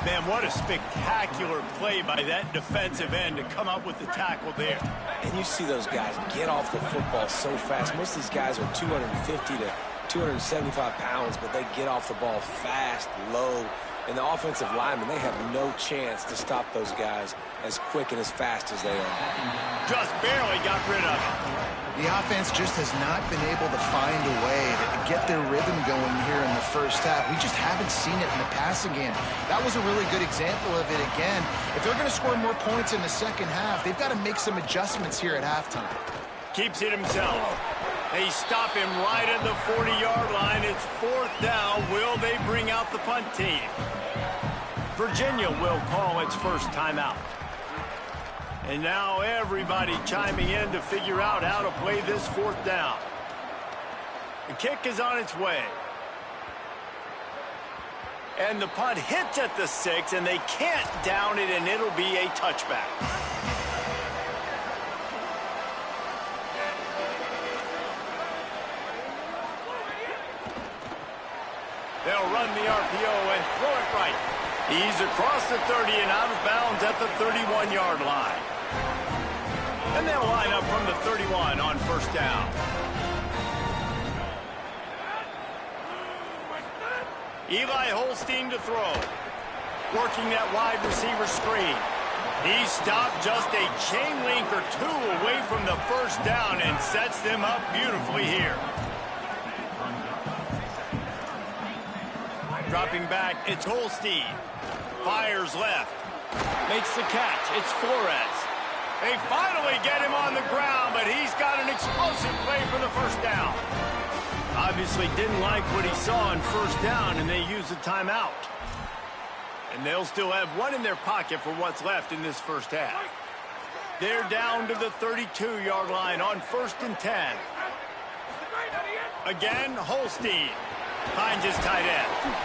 Man, what a spectacular play by that defensive end to come up with the tackle there. And you see those guys get off the football so fast. Most of these guys are 250 to 275 pounds, but they get off the ball fast, low. And the offensive linemen, they have no chance to stop those guys as quick and as fast as they are. Just barely got rid of it. The offense just has not been able to find a way to get their rhythm going here in the first half. We just haven't seen it in the passing game. That was a really good example of it again. If they're going to score more points in the second half, they've got to make some adjustments here at halftime. Keeps it himself. They stop him right at the 40-yard line. It's 4th down. Will they bring out the punt team? Virginia will call its first timeout. And now everybody chiming in to figure out how to play this 4th down. The kick is on its way. And the punt hits at the 6, and they can't down it, and it'll be a touchback. They'll run the RPO and throw it right. He's across the 30 and out of bounds at the 31-yard line. And they'll line up from the 31 on first down. Eli Holstein to throw. Working that wide receiver screen. He stopped just a chain link or two away from the first down and sets them up beautifully here. Dropping back, it's Holstein. Fires left. Makes the catch. It's Flores. They finally get him on the ground, but he's got an explosive play for the first down. Obviously didn't like what he saw on first down, and they use a timeout. And they'll still have one in their pocket for what's left in this first half. They're down to the 32-yard line on 1st and 10. Again, Holstein finds his tight end.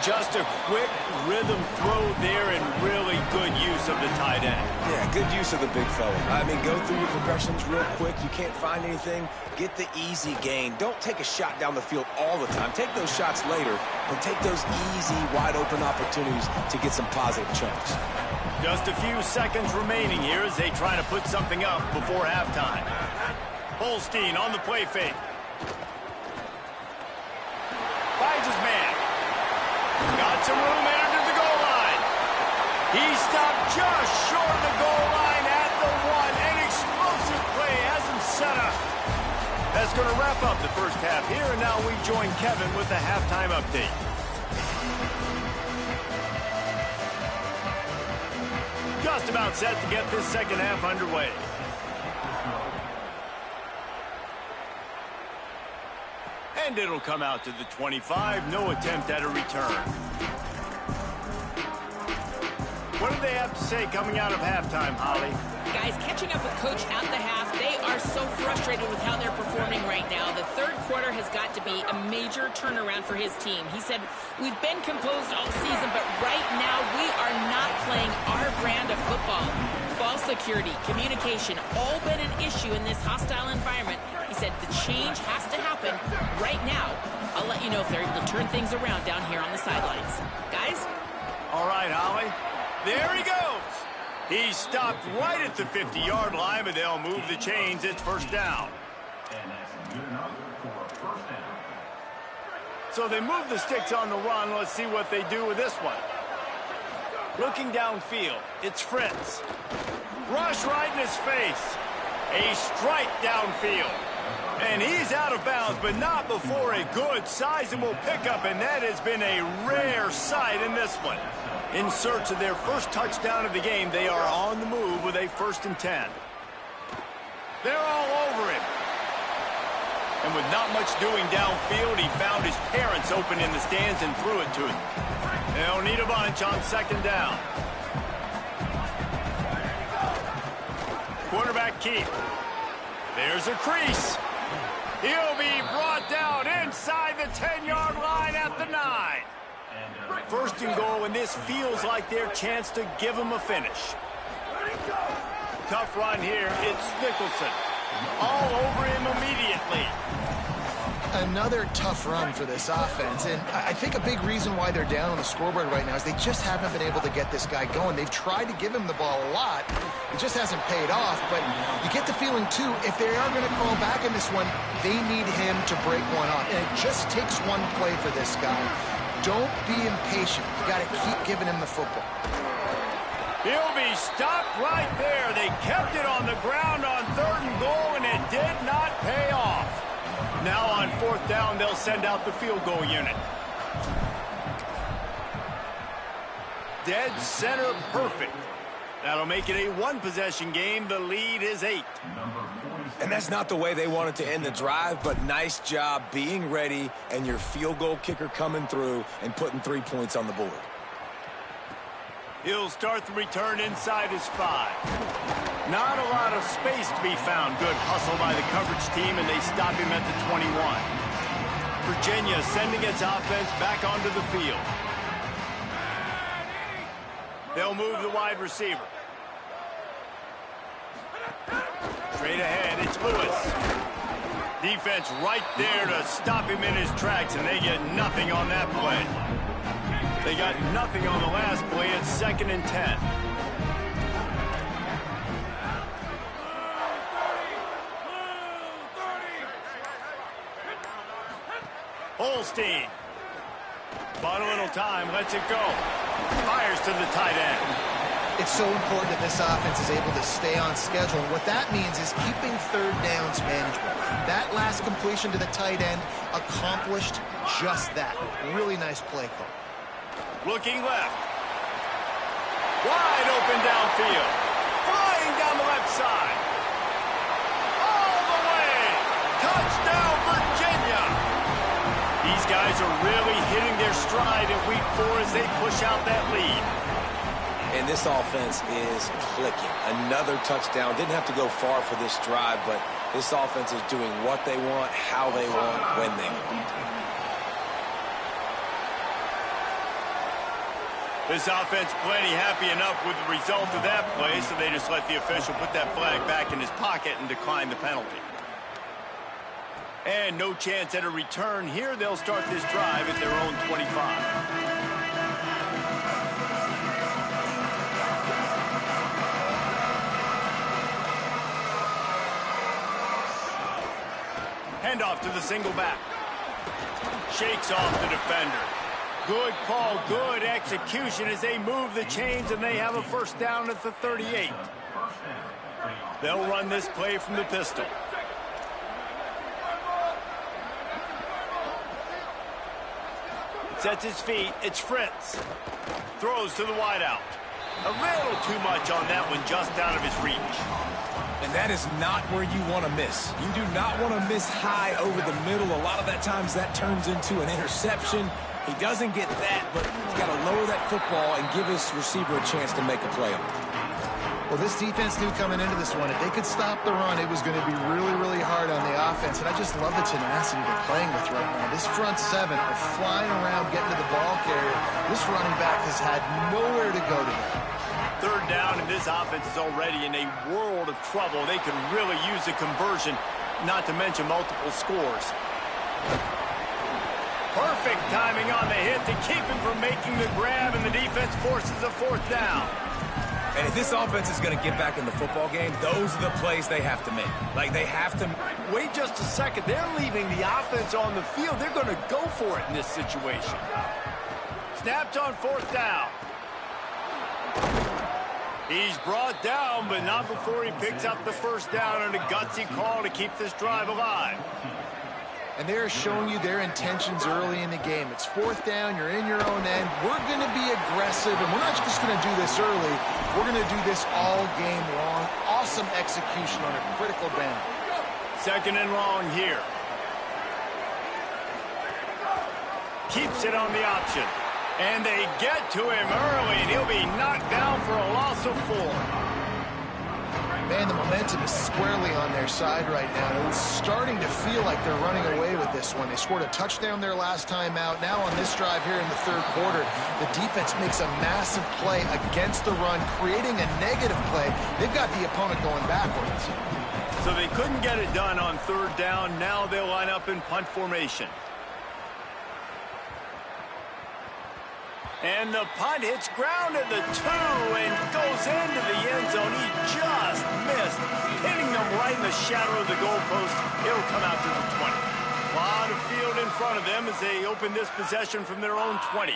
Just a quick rhythm throw there and really good use of the tight end. Yeah, good use of the big fella. I mean, go through your progressions real quick. You can't find anything. Get the easy gain. Don't take a shot down the field all the time. Take those shots later and take those easy, wide-open opportunities to get some positive chunks. Just a few seconds remaining here as they try to put something up before halftime. Holstein on the play fake. Finds his man. Got some room entered the goal line. He stopped just short of the goal line at the 1. An explosive play has him set up. That's going to wrap up the first half here, and now we join Kevin with the halftime update. Just about set to get this second half underway. And it'll come out to the 25. No attempt at a return. What do they have to say coming out of halftime, Holly? Guys, catching up with Coach at the half, they are so frustrated with how they're performing right now. The third quarter has got to be a major turnaround for his team. He said, we've been composed all season, but right now we are not playing our brand of football. Ball security, communication, all been an issue in this hostile environment. He said the change has to happen right now. I'll let you know if they're able to turn things around down here on the sidelines. Guys? All right, Holly. There he goes. He stopped right at the 50-yard line, but they'll move the chains. It's first down. And that's good enough for a first down. So they move the sticks on the run. Let's see what they do with this one. Looking downfield, it's Fritz. Rush right in his face. A strike downfield. And he's out of bounds, but not before a good, sizable pickup, and that has been a rare sight in this one. In search of their first touchdown of the game, they are on the move with a 1st and 10. They're all over him. And with not much doing downfield, he found his parents open in the stands and threw it to him. They'll need a bunch on 2nd down. Quarterback keep. There's a crease. He'll be brought down inside the 10-yard line at the 9. 1st and goal, and this feels like their chance to give him a finish. Tough run here. It's Nicholson. All over him immediately. Another tough run for this offense, and I think a big reason why they're down on the scoreboard right now is they just haven't been able to get this guy going. They've tried to give him the ball a lot. It just hasn't paid off, but you get the feeling, too, if they are going to call back in this one, they need him to break one off, and it just takes one play for this guy. Don't be impatient. You got to keep giving him the football. He'll be stopped right there. They kept it on the ground on 3rd and goal, and it did not pay off. Now on 4th down, they'll send out the field goal unit. Dead center perfect. That'll make it a 1-possession game. The lead is 8. And that's not the way they wanted to end the drive, but nice job being ready and your field goal kicker coming through and putting 3 points on the board. He'll start the return inside his 5. Not a lot of space to be found. Good hustle by the coverage team, and they stop him at the 21. Virginia sending its offense back onto the field. They'll move the wide receiver. Straight ahead, it's Lewis. Defense right there to stop him in his tracks, and they get nothing on that play. They got nothing on the last play. It's 2nd and 10. Holstein. Bought a little time, lets it go. Fires to the tight end. It's so important that this offense is able to stay on schedule. And what that means is keeping 3rd downs manageable. That last completion to the tight end accomplished just that. Really nice play call. Looking left. Wide open downfield. Flying down the left side. All the way. Touchdown, Virginia. These guys are really hitting their stride at week 4 as they push out that lead. And this offense is clicking. Another touchdown. Didn't have to go far for this drive, but this offense is doing what they want, how they want, when they want. This offense plenty happy enough with the result of that play, so they just let the official put that flag back in his pocket and decline the penalty. And no chance at a return here. They'll start this drive at their own 25. Handoff to the single back. Shakes off the defender. Good call, good execution as they move the chains, and they have a 1st down at the 38. They'll run this play from the pistol. Sets his feet. It's Fritz. Throws to the wideout. A little too much on that one, just out of his reach. And that is not where you want to miss. You do not want to miss high over the middle. A lot of that times that turns into an interception. He doesn't get that, but he's got to lower that football and give his receiver a chance to make a play on it. Well, this defense knew coming into this one, if they could stop the run, it was going to be really, really hard on the offense. And I just love the tenacity they're playing with right now. This front 7 are flying around, getting to the ball carrier. This running back has had nowhere to go today. 3rd down, and this offense is already in a world of trouble. They could really use a conversion, not to mention multiple scores. Perfect timing on the hit to keep him from making the grab, and the defense forces a 4th down. And if this offense is going to get back in the football game, those are the plays they have to make. Like, they have to... Wait just a second. They're leaving the offense on the field. They're going to go for it in this situation. Snapped on 4th down. He's brought down, but not before he picks up the 1st down and a gutsy call to keep this drive alive. And they're showing you their intentions early in the game. It's 4th down, you're in your own end. We're going to be aggressive, and we're not just going to do this early. We're going to do this all game long. Awesome execution on a critical down. 2nd and long here. Keeps it on the option. And they get to him early, and he'll be knocked down for a loss of 4. Man, the momentum is squarely on their side right now. It's starting to feel like they're running away with this one. They scored a touchdown their last time out. Now on this drive here in the 3rd quarter, the defense makes a massive play against the run, creating a negative play. They've got the opponent going backwards. So they couldn't get it done on 3rd down. Now they'll line up in punt formation. And the punt hits ground at the 2 and goes into the end zone. He just missed, hitting them right in the shadow of the goalpost. It'll come out to the 20. A lot of field in front of them as they open this possession from their own 20.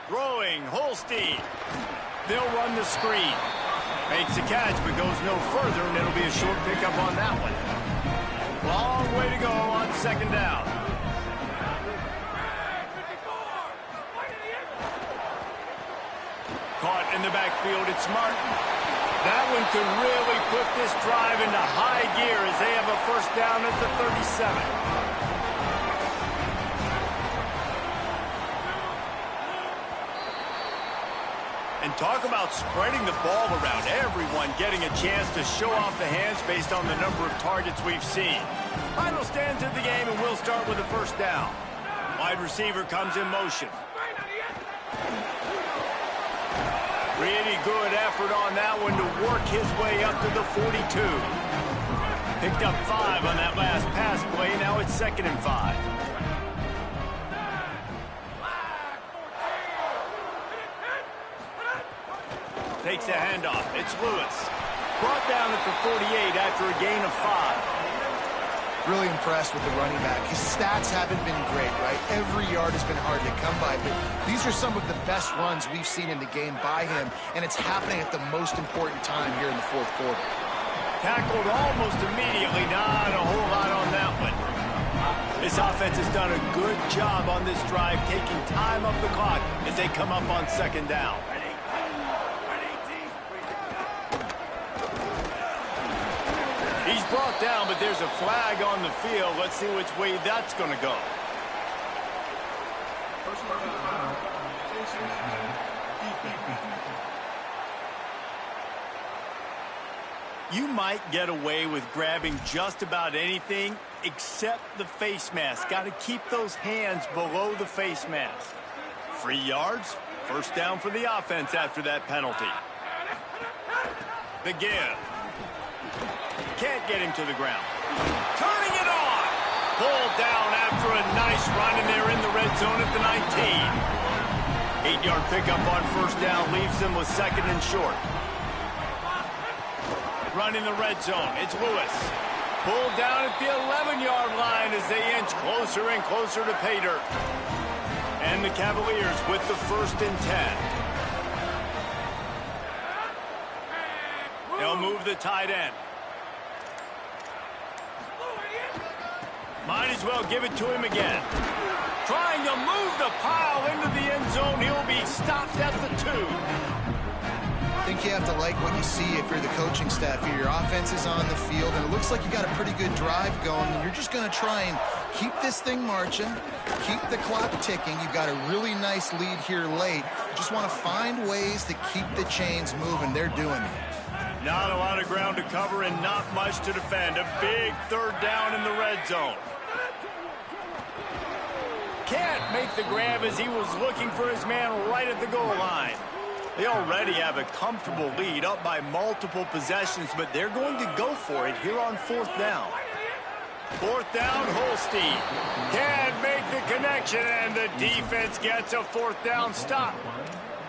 Throwing, Holstein. They'll run the screen. Makes the catch, but goes no further, and it'll be a short pickup on that one. Long way to go on 2nd down. Caught in the backfield, it's Martin. That one could really put this drive into high gear as they have a 1st down at the 37. And talk about spreading the ball around. Everyone getting a chance to show off the hands based on the number of targets we've seen. Final stands of the game, and we'll start with the 1st down. Wide receiver comes in motion. Pretty good effort on that one to work his way up to the 42. Picked up 5 on that last pass play. Now it's 2nd and 5. Takes the handoff. It's Lewis. Brought down at the 48 after a gain of 5. Really impressed with the running back. His stats haven't been great, right? Every yard has been hard to come by, but these are some of the best runs we've seen in the game by him, and it's happening at the most important time here in the 4th quarter. Tackled almost immediately. Not a whole lot on that one. This offense has done a good job on this drive, taking time off the clock as they come up on 2nd down. He's brought down, but there's a flag on the field. Let's see which way that's going to go. You might get away with grabbing just about anything except the face mask. Got to keep those hands below the face mask. 3 yards, 1st down for the offense after that penalty. The give. Can't get him to the ground. Turning it on. Pulled down after a nice run, and they're in the red zone at the 19. 8-yard pickup on 1st down leaves them with 2nd and short. Running the red zone. It's Lewis. Pulled down at the 11-yard line as they inch closer and closer to pay dirt. And the Cavaliers with the 1st and 10. They'll move the tight end. Might as well give it to him again. Trying to move the pile into the end zone. He'll be stopped at the 2. I think you have to like what you see if you're the coaching staff here. Your offense is on the field, and it looks like you got a pretty good drive going, and you're just going to try and keep this thing marching, keep the clock ticking. You've got a really nice lead here late. Just want to find ways to keep the chains moving. They're doing it. Not a lot of ground to cover and not much to defend. A big 3rd down in the red zone. Can't make the grab as he was looking for his man right at the goal line. They already have a comfortable lead up by multiple possessions, but they're going to go for it here on 4th down. 4th down, Holstein. Can't make the connection, and the defense gets a 4th down stop.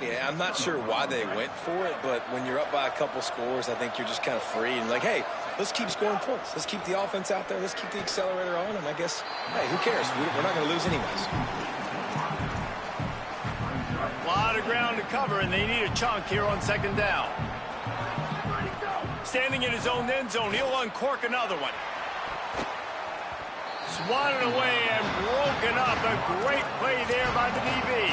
Yeah, I'm not sure why they went for it, but when you're up by a couple scores, I think you're just kind of free and like, hey, let's keep scoring points. Let's keep the offense out there. Let's keep the accelerator on, and I guess, hey, who cares? We're not going to lose anyways. A lot of ground to cover, and they need a chunk here on second down. Standing in his own end zone, he'll uncork another one. Swatted away and broken up. A great play there by the DB.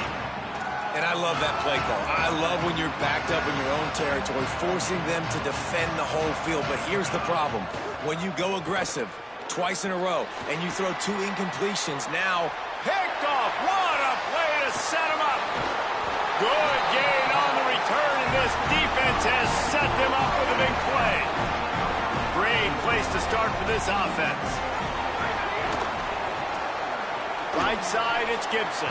And I love that play call. I love when you're backed up in your own territory, forcing them to defend the whole field. But here's the problem. When you go aggressive twice in a row and you throw 2 incompletions, now picked off. What a play to set him up. Good gain on the return, and this defense has set them up with a big play. Great place to start for this offense. Right side, it's Gibson.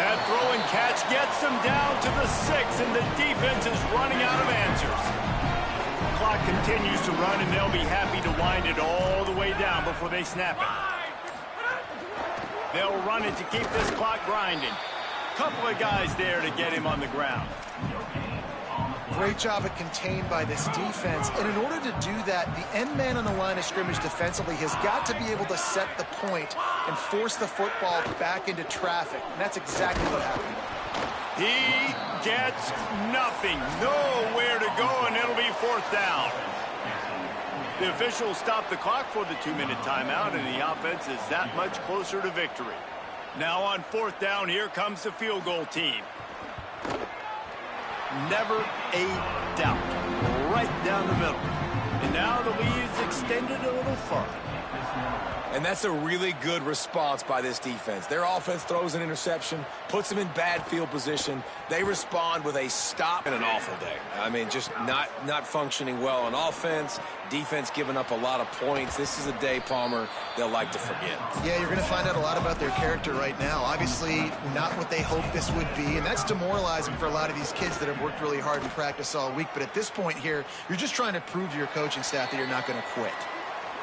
That throw and catch gets them down to the 6, and the defense is running out of answers. The clock continues to run, and they'll be happy to wind it all the way down before they snap it. They'll run it to keep this clock grinding. Couple of guys there to get him on the ground. Great job at contained by this defense. And in order to do that, the end man on the line of scrimmage defensively has got to be able to set the point and force the football back into traffic. And that's exactly what happened. He gets nothing. Nowhere to go, and it'll be 4th down. The officials stop the clock for the 2-minute timeout, and the offense is that much closer to victory. Now on 4th down, here comes the field goal team. Never a doubt. Right down the middle. And now the lead is extended a little further. And that's a really good response by this defense. Their offense throws an interception, puts them in bad field position. They respond with a stop and an awful day. I mean, just not functioning well on offense. Defense giving up a lot of points. This is a day, Palmer, they'll like to forget. Yeah, you're going to find out a lot about their character right now. Obviously, not what they hoped this would be, and that's demoralizing for a lot of these kids that have worked really hard in practice all week. But at this point here, you're just trying to prove to your coaching staff that you're not going to quit.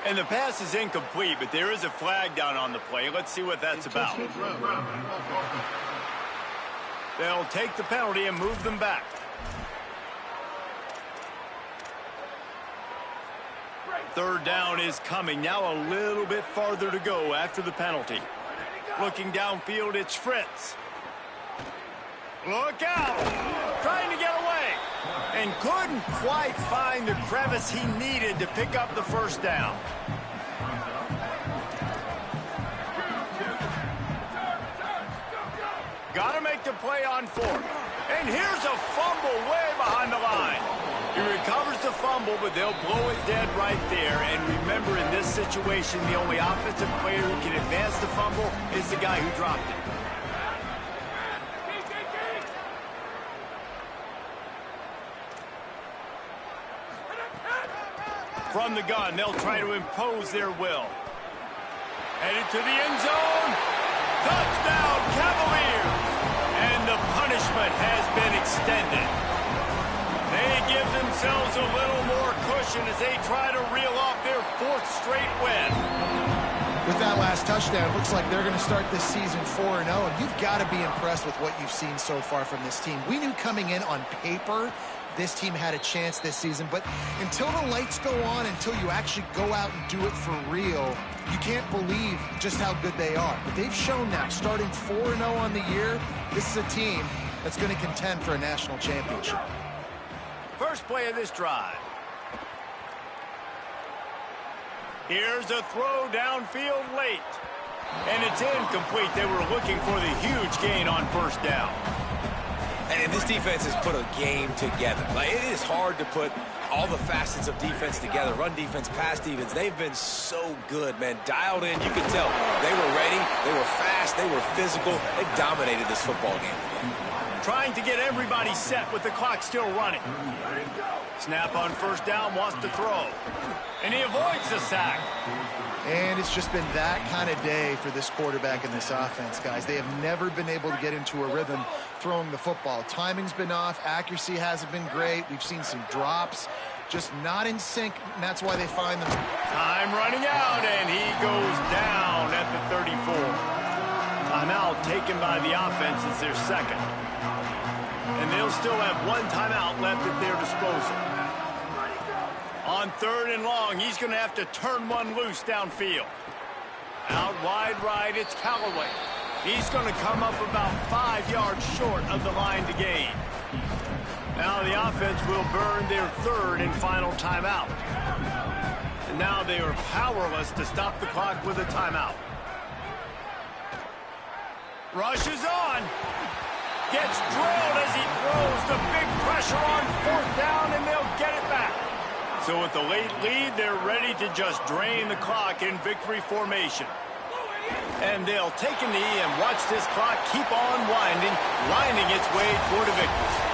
And the pass is incomplete, but there is a flag down on the play. Let's see what that's about. They'll take the penalty and move them back. Third down is coming. Now a little bit farther to go after the penalty. Looking downfield, it's Fritz. Look out! Trying to get away. And couldn't quite find the crevice he needed to pick up the first down. Got to make the play on 4th. And here's a fumble way behind the line. He recovers the fumble, but they'll blow it dead right there. And remember, in this situation, the only offensive player who can advance the fumble is the guy who dropped it. From the gun, they'll try to impose their will. Headed to the end zone. Touchdown, Cavaliers! And the punishment has been extended. They give themselves a little more cushion as they try to reel off their 4th straight win. With that last touchdown, it looks like they're going to start this season 4-0, and you've got to be impressed with what you've seen so far from this team. We knew coming in on paper this team had a chance this season, but until the lights go on, until you actually go out and do it for real, you can't believe just how good they are. But they've shown now, starting 4-0 on the year, this is a team that's going to contend for a national championship. First play of this drive. Here's a throw downfield late. And it's incomplete. They were looking for the huge gain on 1st down. And this defense has put a game together. Like, it is hard to put all the facets of defense together. Run defense, pass defense. They've been so good, man. Dialed in. You can tell they were ready. They were fast. They were physical. They dominated this football game today. Trying to get everybody set with the clock still running. Snap on 1st down, wants to throw. And he avoids the sack. And it's just been that kind of day for this quarterback and this offense, guys. They have never been able to get into a rhythm throwing the football. Timing's been off. Accuracy hasn't been great. We've seen some drops. Just not in sync, and that's why they find them. Time running out, and he goes down at the 34. Timeout taken by the offense. It's their 2nd. And they'll still have one timeout left at their disposal. On 3rd and long, he's going to have to turn one loose downfield. Out wide right, it's Callaway. He's going to come up about 5 yards short of the line to gain. Now the offense will burn their 3rd and final timeout. And now they are powerless to stop the clock with a timeout. Rushes on. Gets drilled as he throws the big pressure on 4th down, and they'll get it back. So with the late lead, they're ready to just drain the clock in victory formation. And they'll take a knee and watch this clock keep on winding its way toward a victory.